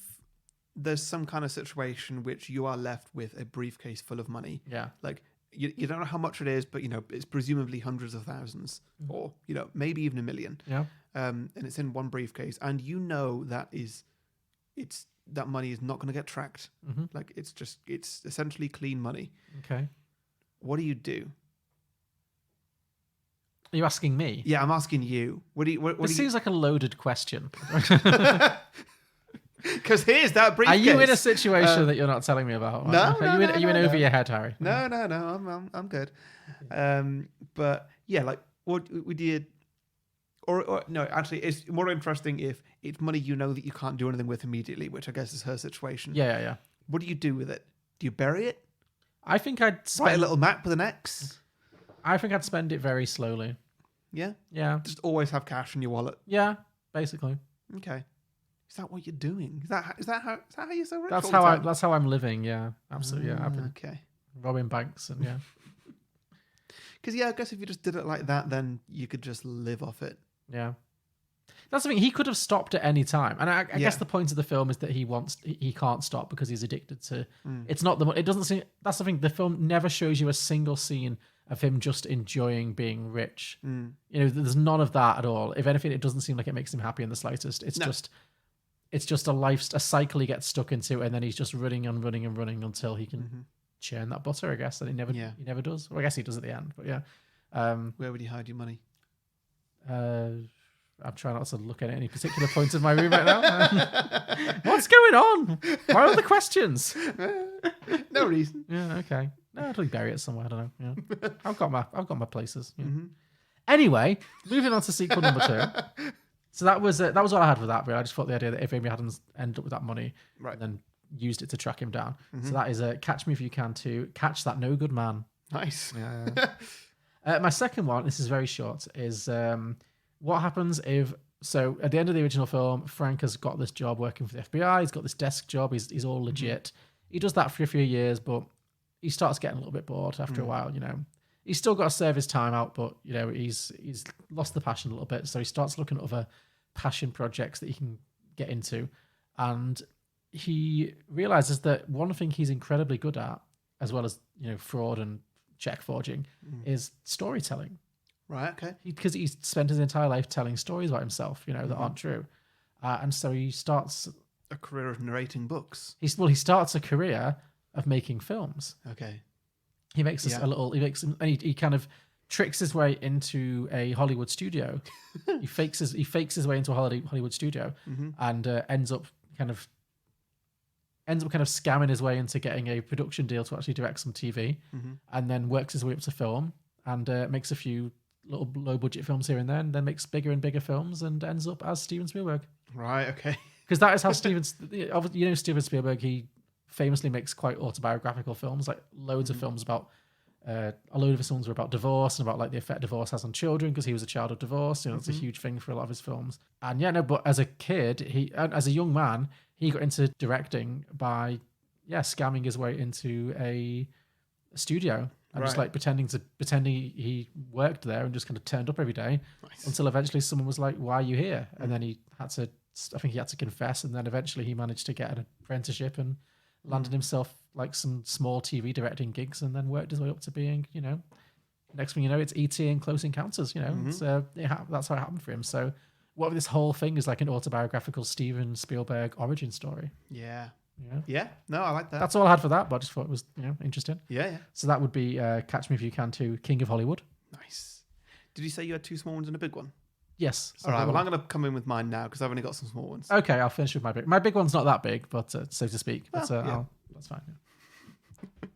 there's some kind of situation which you are left with a briefcase full of money, like you don't know how much it is, but it's presumably hundreds of thousands, or maybe even $1 million. Yeah. And it's in one briefcase, and that money is not going to get tracked. Like it's essentially clean money. Okay. What do you do? Are you asking me? Yeah, I'm asking you. This seems like a loaded question. Because here's that briefcase. Are you in a situation that you're not telling me about? No. Are you in over your head, Harry? No. I'm good. But yeah, like what would you? Or no, actually, it's more interesting if it's money that you can't do anything with immediately, which I guess is her situation. Yeah. What do you do with it? Do you bury it? I think I'd write a little map with an X. I think I'd spend it very slowly. Yeah? Yeah. Just always have cash in your wallet. Yeah, basically. Okay. Is that what you're doing? Is that how you're so rich? That's how I'm living, yeah. Absolutely, yeah. I've been robbing banks and Because I guess if you just did it like that, then you could just live off it. Yeah. That's the thing. He could have stopped at any time, and I guess the point of the film is that he can't stop because he's addicted to. It's not it doesn't seem. That's the thing. The film never shows you a single scene of him just enjoying being rich. There's none of that at all. If anything, it doesn't seem like it makes him happy in the slightest. It's just a cycle he gets stuck into, and then he's just running until he can churn that butter. I guess, and he never does. Well, I guess he does at the end, but yeah. Where would you hide your money? I'm trying not to look at any particular point of my room right now. What's going on? Why are the questions? No reason. Yeah, okay. No, I'd probably bury it somewhere. I don't know. Yeah. I've got my places. Yeah. Anyway, moving on to sequel number 2. So that was all I had for that. But I just thought the idea that if Amy Adams ended up with that money, and then used it to track him down. So that is Catch Me If You Can 2, Catch That No Good Man. Nice. Yeah. My second one, this is very short, is what happens if... So at the end of the original film, Frank has got this job working for the FBI. He's got this desk job. He's all legit. He does that for a few years, but he starts getting a little bit bored after a while, He's still got to serve his time out, but, he's lost the passion a little bit. So he starts looking at other passion projects that he can get into. And he realizes that one thing he's incredibly good at, as well as, fraud and check forging, is storytelling. Right, okay. Because he's spent his entire life telling stories about himself, that aren't true. And so he starts... a career of narrating books. He starts a career of making films. Okay. He makes he kind of tricks his way into a Hollywood studio. he fakes his way into a Hollywood studio and ends up kind of scamming his way into getting a production deal to actually direct some TV, and then works his way up to film and makes a few little low budget films here and there, and then makes bigger and bigger films and ends up as Steven Spielberg. Right. Okay. Because that is how Steven Spielberg, he famously makes quite autobiographical films, like loads of films about a load of his films were about divorce and about like the effect divorce has on children, because he was a child of divorce. It's a huge thing for a lot of his films. And but as a kid, as a young man, he got into directing by scamming his way into a studio and just like pretending he worked there and just kind of turned up every day until eventually someone was like, "Why are you here?" And then he had to confess, and then eventually he managed to get an apprenticeship and landed himself like some small TV directing gigs, and then worked his way up to being, next thing you know, it's E.T. and Close Encounters. That's how it happened for him. So what if this whole thing is like an autobiographical Steven Spielberg origin story? Yeah. Yeah. No, I like that. That's all I had for that, but I just thought it was interesting. Yeah. So that would be Catch Me If You Can 2, King of Hollywood. Nice. Did you say you had 2 small ones and a big one? Yes. All right. Well, I'm going to come in with mine now because I've only got some small ones. Okay, I'll finish with my big. My big one's not that big, but so to speak. But that's fine. Yeah.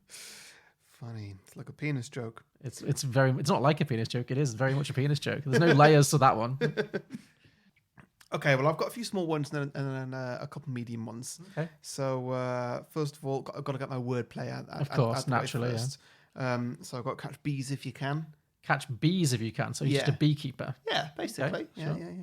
Funny. It's like a penis joke. It's not like a penis joke. It is very much a penis joke. There's no layers to that one. Okay, well, I've got a few small ones and then a couple medium ones. Okay. So first of all, I've got to get my wordplay out. Of course, naturally. Yeah. So I've got to catch bees if you can. Catch bees if you can. So you're just a beekeeper. Yeah, basically. Okay,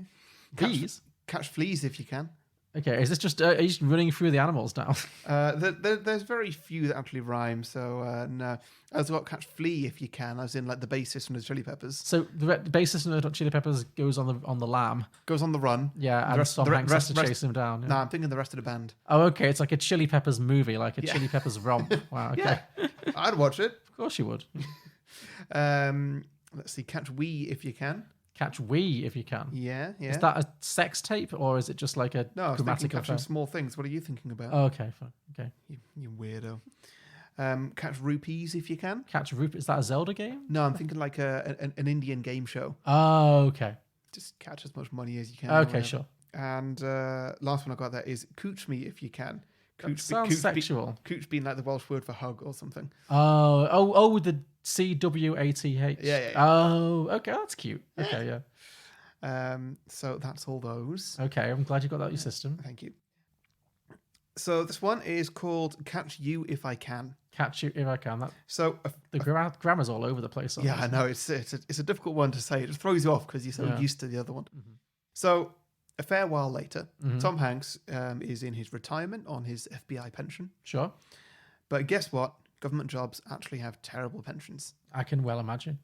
yeah. Bees? Catch fleas if you can. Okay, is this just are you just running through the animals now? There's very few that actually rhyme, so no. I've got catch flea if you can, as in like the bassist from the Chili Peppers. So the bassist from the Chili Peppers goes on the lam. Goes on the run. Yeah, and Tom Hanks has to chase him down. Yeah. No, I'm thinking the rest of the band. Oh, okay, it's like a Chili Peppers movie, like a Chili Peppers romp. Wow, okay. Yeah, I'd watch it. Of course you would. Let's see, catch wee if you can. Catch we if you can. Yeah. Is that a sex tape or is it just like a No, I was thinking grammatical catching small things. What are you thinking about? Oh, okay, fine. Okay. You weirdo. Catch rupees if you can. Catch rupees. Is that a Zelda game? No, I'm thinking like an Indian game show. Oh, okay. Just catch as much money as you can. Okay, sure. And last one I got there is cooch me if you can. Cooch sounds sexual. Cooch being like the Welsh word for hug or something. Oh, with the CWATH. Yeah. Oh, okay, that's cute. Okay, yeah. So that's all those. Okay, I'm glad you got that in your system. Thank you. So this one is called Catch You If I Can. Catch You If I Can. So the grammar's all over the place. Yeah, I know. It's a difficult one to say. It just throws you off because you're so used to the other one. Mm-hmm. So a fair while later, Tom Hanks is in his retirement on his FBI pension. Sure. But guess what? Government jobs actually have terrible pensions. I can well imagine.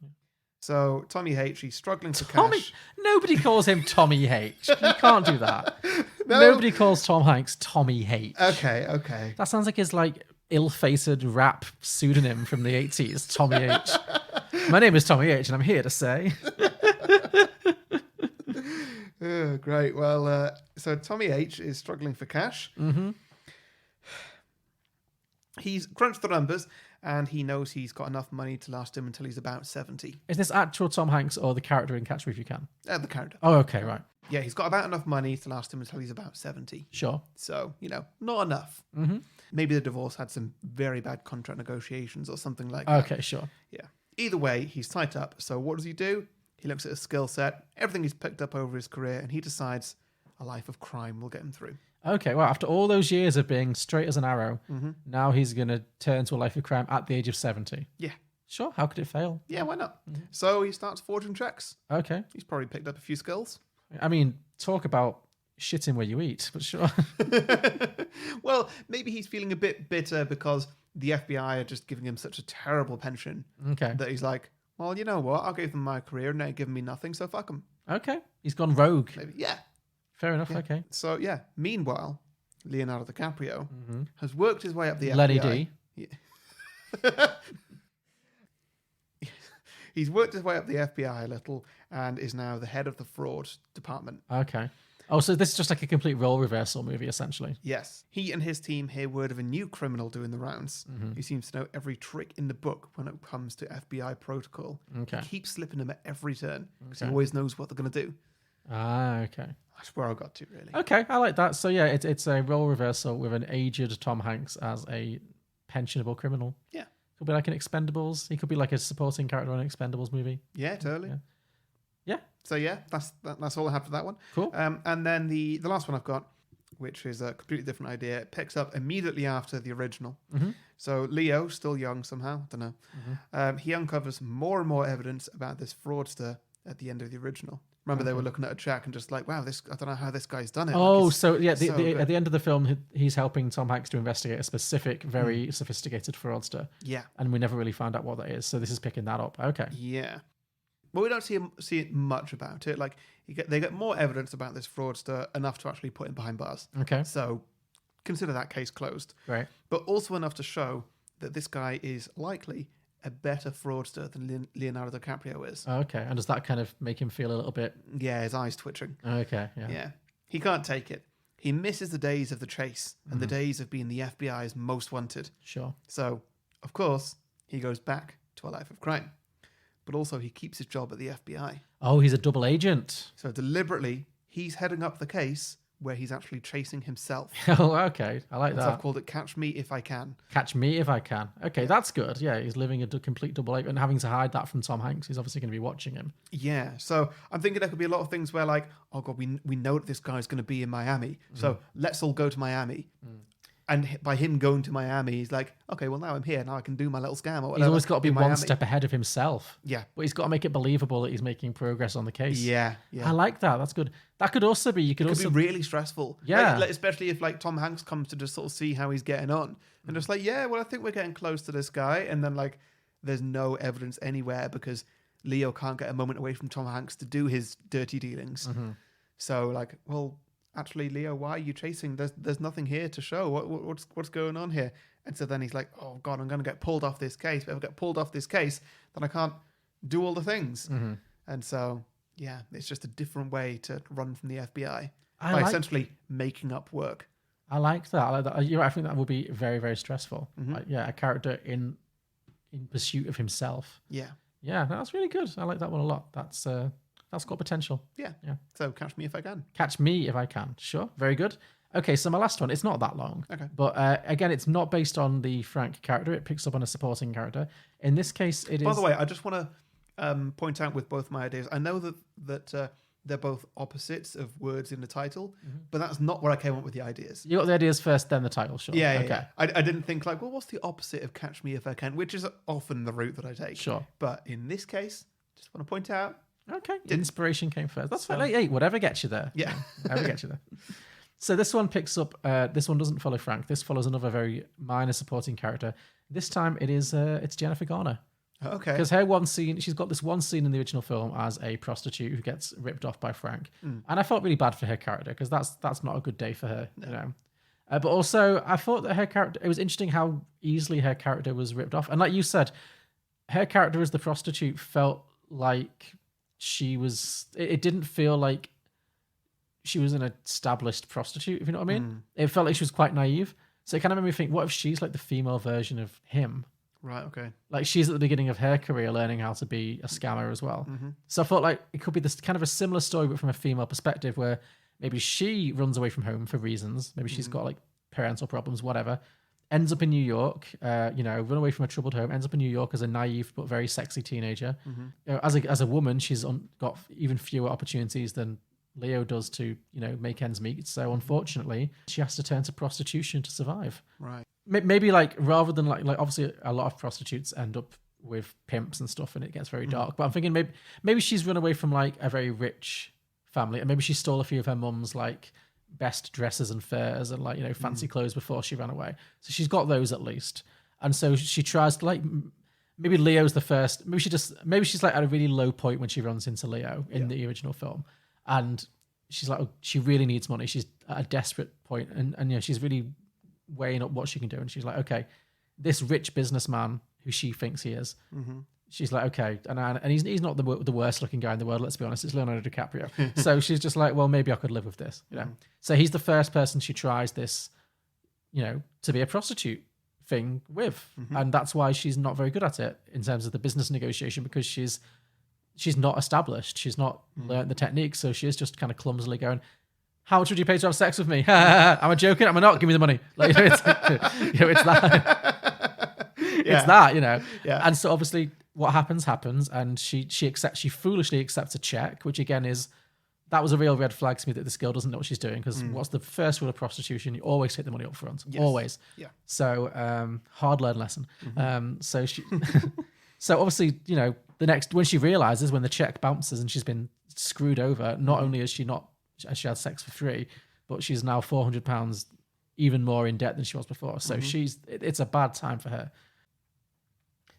So Tommy H, he's struggling for cash. Nobody calls him Tommy H. You can't do that. No. Nobody calls Tom Hanks Tommy H. Okay. That sounds like his ill-fated rap pseudonym from the 80s, Tommy H. My name is Tommy H, and I'm here to say. Oh, great. Well, so Tommy H is struggling for cash. Mm-hmm. He's crunched the numbers, and he knows he's got enough money to last him until he's about 70. Is this actual Tom Hanks or the character in Catch Me If You Can? The character. Oh, okay, right. Yeah, he's got about enough money to last him until he's about 70. Sure. So, not enough. Mm-hmm. Maybe the divorce had some very bad contract negotiations or something like that. Okay, sure. Yeah. Either way, he's tight up. So what does he do? He looks at his skill set, everything he's picked up over his career, and he decides a life of crime will get him through. Okay, well, after all those years of being straight as an arrow, now he's going to turn to a life of crime at the age of 70. Yeah. Sure, how could it fail? Yeah, why not? So he starts forging checks. Okay. He's probably picked up a few skills. I mean, talk about shitting where you eat, but sure. Well, maybe he's feeling a bit bitter because the FBI are just giving him such a terrible pension that he's like, well, you know what? I'll give them my career and they're giving me nothing, so fuck them. Okay. He's gone rogue. Maybe. Yeah. Fair enough, Yeah. okay. So, yeah. Meanwhile, Leonardo DiCaprio has worked his way up the Lenny FBI. D. Yeah. He's worked his way up the FBI a little and is now the head of the fraud department. Okay. Oh, so this is just like a complete role reversal movie, essentially. Yes. He and his team hear word of a new criminal doing the rounds who seems to know every trick in the book when it comes to FBI protocol. Okay. He keeps slipping them at every turn because he always knows what they're going to do. Ah, okay. That's where I got to, really. Okay, I like that. So, yeah, it's a role reversal with an aged Tom Hanks as a pensionable criminal. Yeah. Could be like an Expendables. He could be like a supporting character in an Expendables movie. Yeah, totally. Yeah. So, yeah, that's all I have for that one. Cool. And then the last one I've got, which is a completely different idea, it picks up immediately after the original. So Leo, still young somehow, I don't know. He uncovers more and more evidence about this fraudster at the end of the original. Remember, they were looking at a check and just like, wow, I don't know how this guy's done it. Oh, so yeah, at the end of the film, he's helping Tom Hanks to investigate a specific, very sophisticated fraudster. Yeah. And we never really found out what that is. So this is picking that up. Okay. Yeah. But we don't see much about it. Like, they get more evidence about this fraudster, enough to actually put him behind bars. Okay. So consider that case closed. Right. But also enough to show that this guy is likely a better fraudster than Leonardo DiCaprio is. Okay. And does that kind of make him feel a little bit... Yeah, his eyes twitching. Okay, yeah. Yeah. He can't take it. he misses the days of the chase and the days of being the FBI's most wanted. Sure. So, of course, he goes back to a life of crime. But also he keeps his job at the FBI. Oh, he's a double agent. So deliberately, he's heading up the case where he's actually chasing himself. Oh, okay. I like So that. I've called it Catch Me If I Can. Catch Me If I Can. Okay, that's good. Yeah, he's living a complete double agent and having to hide that from Tom Hanks. He's obviously going to be watching him. Yeah, so I'm thinking there could be a lot of things where like, oh God, we know that this guy's going to be in Miami. So let's all go to Miami. And by him going to Miami, he's like, okay, well, now I'm here. Now I can do my little scam or whatever. He's always got to be in one Miami. step ahead of himself. Yeah. But he's got to make it believable that he's making progress on the case. Yeah. I like that. That's good. That could also be, It could be really stressful. Yeah. Like, especially if like Tom Hanks comes to just sort of see how he's getting on. And just like, yeah, well, I think we're getting close to this guy. And then like, there's no evidence anywhere because Leo can't get a moment away from Tom Hanks to do his dirty dealings. So like, well, actually, Leo, why are you chasing? There's nothing here to show. What's going on here? And so then he's like, oh God, I'm going to get pulled off this case. But if I get pulled off this case, then I can't do all the things. And so, yeah, it's just a different way to run from the FBI by essentially making up work. I like that. You're right, I think that would be very, very stressful. Like, yeah, a character in pursuit of himself. Yeah. Yeah, that's really good. I like that one a lot. That's got potential. Yeah. So Catch Me If I Can. Catch Me If I Can. Sure. Very good. Okay, so my last one, it's not that long. Okay. But again, it's not based on the Frank character. It picks up on a supporting character. In this case, it is... By the way, I just want to point out with both my ideas, I know that they're both opposites of words in the title, but that's not where I came up with the ideas. You got the ideas first, then the title, sure. Yeah, okay. Yeah. I didn't think like, well, what's the opposite of Catch Me If I Can, which is often the route that I take. Sure. But in this case, just want to point out, okay, inspiration came first. That's fine. Hey, whatever gets you there. Yeah. Whatever gets you there. So this one picks up. This one doesn't follow Frank. This follows another very minor supporting character. This time it's Jennifer Garner. Okay. Because her one scene, she's got this one scene in the original film as a prostitute who gets ripped off by Frank, and I felt really bad for her character because that's not a good day for her, you know. But also, I thought that her character. It was interesting how easily her character was ripped off, and like you said, her character as the prostitute felt like she was. It didn't feel like she was an established prostitute, if you know what I mean. It felt like she was quite naive. So it kind of made me think, what if she's like the female version of him? Right, okay. Like she's at the beginning of her career learning how to be a scammer as well. So I thought like it could be this kind of a similar story, but from a female perspective where maybe she runs away from home for reasons. Maybe she's got like parental problems, whatever. Ends up in New York, run away from a troubled home, ends up in New York as a naive but very sexy teenager. As a woman, she's got even fewer opportunities than Leo does to, make ends meet. So unfortunately, she has to turn to prostitution to survive. Right. Maybe like rather than like obviously a lot of prostitutes end up with pimps and stuff and it gets very dark. But I'm thinking maybe she's run away from like a very rich family and maybe she stole a few of her mum's like best dresses and furs and like, fancy clothes before she ran away. So she's got those at least. And so she tries to like, maybe Leo's the first, maybe she's like at a really low point when she runs into Leo in the original film. And she's like, she really needs money. She's at a desperate point and she's really weighing up what she can do. And she's like, okay, this rich businessman who she thinks he is, she's like, okay. And he's not the worst looking guy in the world. Let's be honest. It's Leonardo DiCaprio. So she's just like, well, maybe I could live with this, So he's the first person she tries this, to be a prostitute thing with. And that's why she's not very good at it in terms of the business negotiation because she's not established. She's not learned the technique. So she is just kind of clumsily going, how much would you pay to have sex with me? Am I joking? Am I not? Give me the money. Like, it's that. It's that, Yeah. And so obviously what happens, and she foolishly accepts a check, which again that was a real red flag to me that this girl doesn't know what she's doing because what's the first rule of prostitution? You always take the money up front. Yes. Always. Yeah. So hard-learned lesson. So she, so obviously, the next, when she realizes when the check bounces and she's been screwed over, not only is she she had sex for free, but she's now £400 even more in debt than she was before. So it's a bad time for her.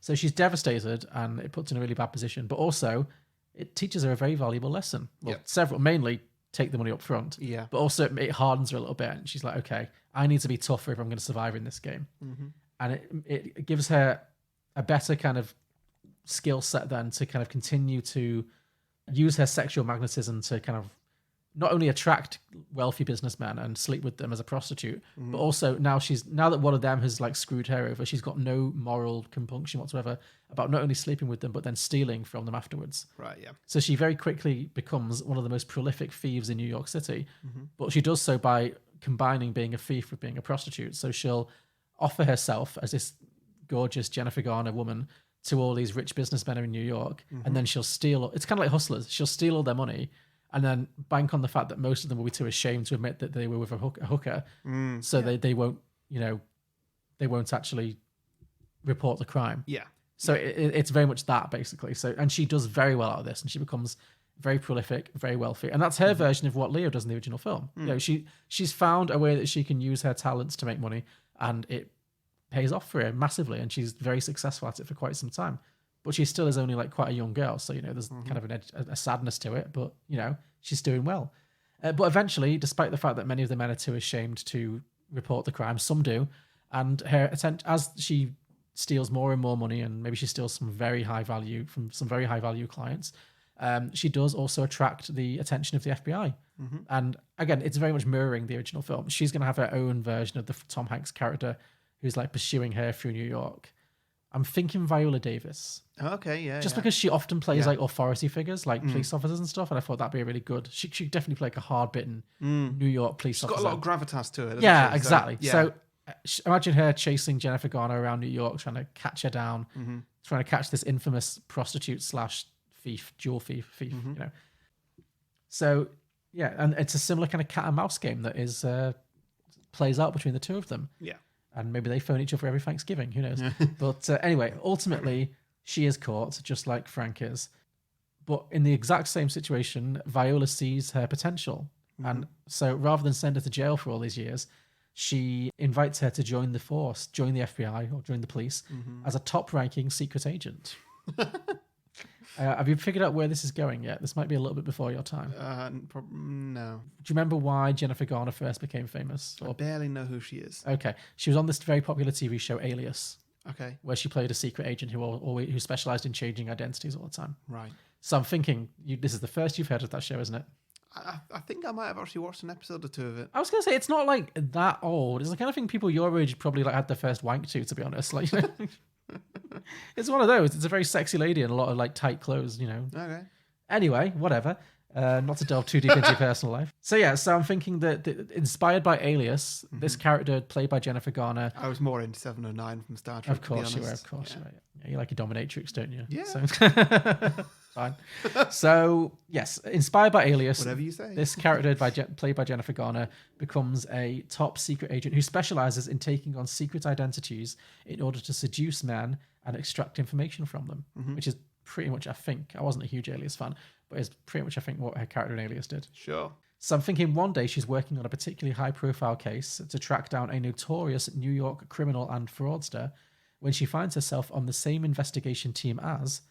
So she's devastated and it puts her in a really bad position, but also it teaches her a very valuable lesson. Well, several, mainly take the money up front, but also it hardens her a little bit. And she's like, okay, I need to be tougher if I'm going to survive in this game. And it gives her a better kind of skill set then to kind of continue to use her sexual magnetism to kind of not only attract wealthy businessmen and sleep with them as a prostitute, but also now that one of them has like screwed her over, she's got no moral compunction whatsoever about not only sleeping with them, but then stealing from them afterwards. Right, yeah. So she very quickly becomes one of the most prolific thieves in New York City, but she does so by combining being a thief with being a prostitute. So she'll offer herself as this gorgeous Jennifer Garner woman to all these rich businessmen in New York, and then she'll steal. It's kind of like Hustlers. She'll steal all their money and then bank on the fact that most of them will be too ashamed to admit that they were with a hooker, so they won't, they won't actually report the crime. Yeah. So it's very much that, basically. So, and she does very well out of this, and she becomes very prolific, very wealthy, and that's her version of what Leo does in the original film. She's found a way that she can use her talents to make money, and it pays off for her massively, and she's very successful at it for quite some time. But she still is only like quite a young girl, so there's kind of a sadness to it. But she's doing well. But eventually, despite the fact that many of the men are too ashamed to report the crime, some do, and her attention as she steals more and more money, and maybe she steals some very high value from some very high value clients. She does also attract the attention of the FBI. And again, it's very much mirroring the original film. She's going to have her own version of the Tom Hanks character who's like pursuing her through New York. I'm thinking Viola Davis. Okay, yeah. Just because she often plays like authority figures, like police officers and stuff, and I thought that'd be really good. She definitely play like a hard-bitten New York police officer. She's got a lot of gravitas to it. Yeah, she? exactly. So imagine her chasing Jennifer Garner around New York, trying to catch her down, trying to catch this infamous prostitute / thief, jewel thief, So, yeah, and it's a similar kind of cat and mouse game that is plays out between the two of them. Yeah. And maybe they phone each other every Thanksgiving. Who knows? But anyway, ultimately, she is caught, just like Frank is. But in the exact same situation, Viola sees her potential. And so rather than send her to jail for all these years, she invites her to join the force, join the FBI or join the police as a top-ranking secret agent. Have you figured out where this is going yet? This might be a little bit before your time. No. Do you remember why Jennifer Garner first became famous? I barely know who she is. Okay. She was on this very popular TV show, Alias. Okay. Where she played a secret agent who specialized in changing identities all the time. Right. So I'm thinking, this is the first you've heard of that show, isn't it? I think I might have actually watched an episode or two of it. I was going to say, it's not like that old. It's the kind of thing people your age probably like had their first wank to be honest. Like, it's one of those. It's a very sexy lady in a lot of like tight clothes, Okay. Anyway, whatever. Not to delve too deep into your personal life. So yeah, so I'm thinking that inspired by Alias, this character played by Jennifer Garner. I was more into 709 from Star Trek. Of course you were. Of course you were. Yeah, you like a dominatrix, don't you? Yeah. So, fine. So yes, inspired by Alias. Whatever you say. This character played by Jennifer Garner becomes a top secret agent who specializes in taking on secret identities in order to seduce men and extract information from them, which is pretty much, I think, I wasn't a huge Alias fan, but it's pretty much, I think, what her character in Alias did. Sure. So I'm thinking one day she's working on a particularly high-profile case to track down a notorious New York criminal and fraudster when she finds herself on the same investigation team as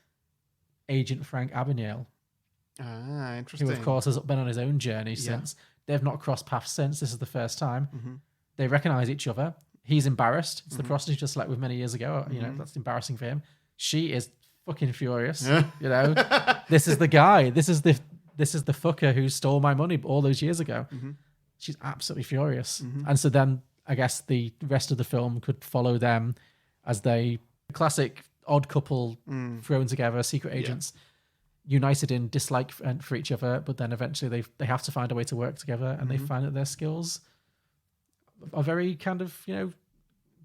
Agent Frank Abagnale. Ah, interesting. Who, of course, has been on his own journey since. They've not crossed paths since. This is the first time. They recognize each other. He's embarrassed. It's the prostitute just slept with many years ago. That's embarrassing for him. She is fucking furious. This is the guy. This is the fucker who stole my money all those years ago. She's absolutely furious. And so then I guess the rest of the film could follow them as they classic odd couple thrown together, secret agents united in dislike for each other, but then eventually they have to find a way to work together, and they find that their skills are very kind of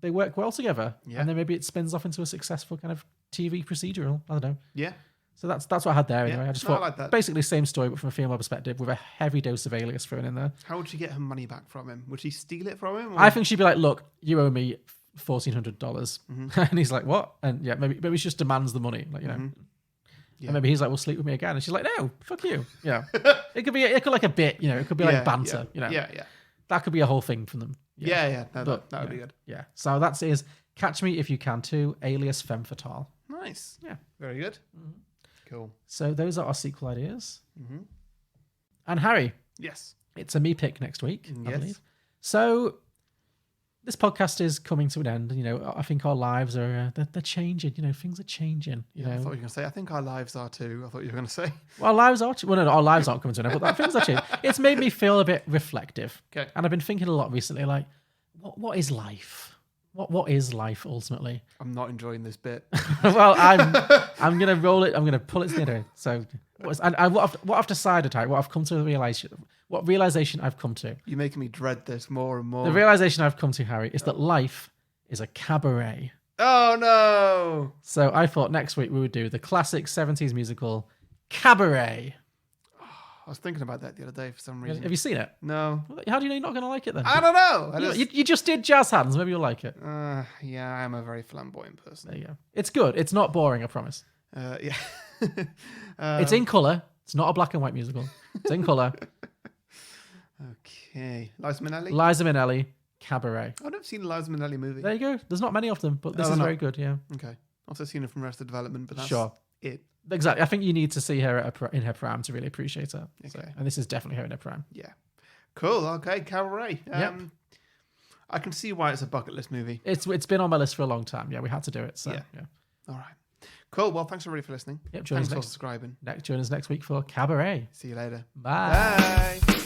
they work well together, and then maybe it spins off into a successful kind of TV procedural. I don't know. Yeah. So that's what I had there anyway. I just thought, I like that. Basically same story, but from a female perspective with a heavy dose of Alias thrown in there. How would she get her money back from him? Would she steal it from him? Or? I think she'd be like, look, you owe me $1,400. And he's like, what? And maybe she just demands the money. Like, And maybe he's like, well, sleep with me again. And she's like, no, fuck you. Yeah. It could like a bit, it could be like banter, Yeah. That could be a whole thing for them. Yeah. No, that would be good. Yeah. So that is Catch Me If You Can Too, Alias Femme Fatale. Nice. Yeah. Very good. Cool. So those are our sequel ideas. And Harry. Yes. It's a me pick next week, I Yes. believe. So this podcast is coming to an end. You know, I think our lives are they're changing. You know, things are changing. You know, I thought you were going to say. I think our lives are too. I thought you were going to say. Well, lives are. Well, no, our lives aren't coming to an end, but things are changing. It's made me feel a bit reflective. Okay. And I've been thinking a lot recently, like, what is life? What is life ultimately? I'm not enjoying this bit. Well, I'm gonna roll it. I'm gonna pull it to the end. So, what I've decided, Harry, what I've come to the realization I've come to. You're making me dread this more and more. The realization I've come to, Harry, is that life is a cabaret. Oh no! So I thought next week we would do the classic 70s musical Cabaret. I was thinking about that the other day for some reason. Have you seen it? No. How do you know you're not going to like it then? I don't know. You just did Jazz Hands. Maybe you'll like it. Yeah, I am a very flamboyant person. There you go. It's good. It's not boring, I promise. Yeah. It's in colour. It's not a black and white musical. It's in colour. Okay. Liza Minnelli? Liza Minnelli, Cabaret. I've never seen a Liza Minnelli movie. There you go. There's not many of them, but this is very good, yeah. Okay. I've also seen her from Arrested Development, but that's it. Exactly. I think you need to see her in her prime to really appreciate her. Okay. So, and this is definitely her in her prime. Yeah. Cool. Okay. Cabaret. Yep. I can see why it's a bucket list movie. It's been on my list for a long time. Yeah, we had to do it. So, yeah. All right. Cool. Well, thanks everybody for listening. Yep. Thanks for subscribing. Join us next week for Cabaret. See you later. Bye. Bye.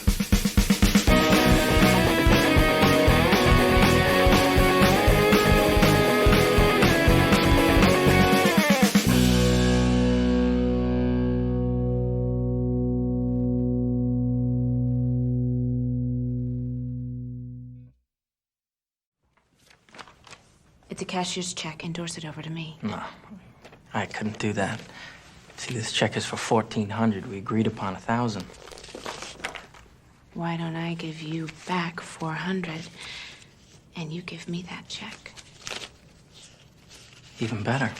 It's a cashier's check. Endorse it over to me. No, I couldn't do that. See, this check is for $1,400. We agreed upon $1,000. Why don't I give you back $400 and you give me that check? Even better.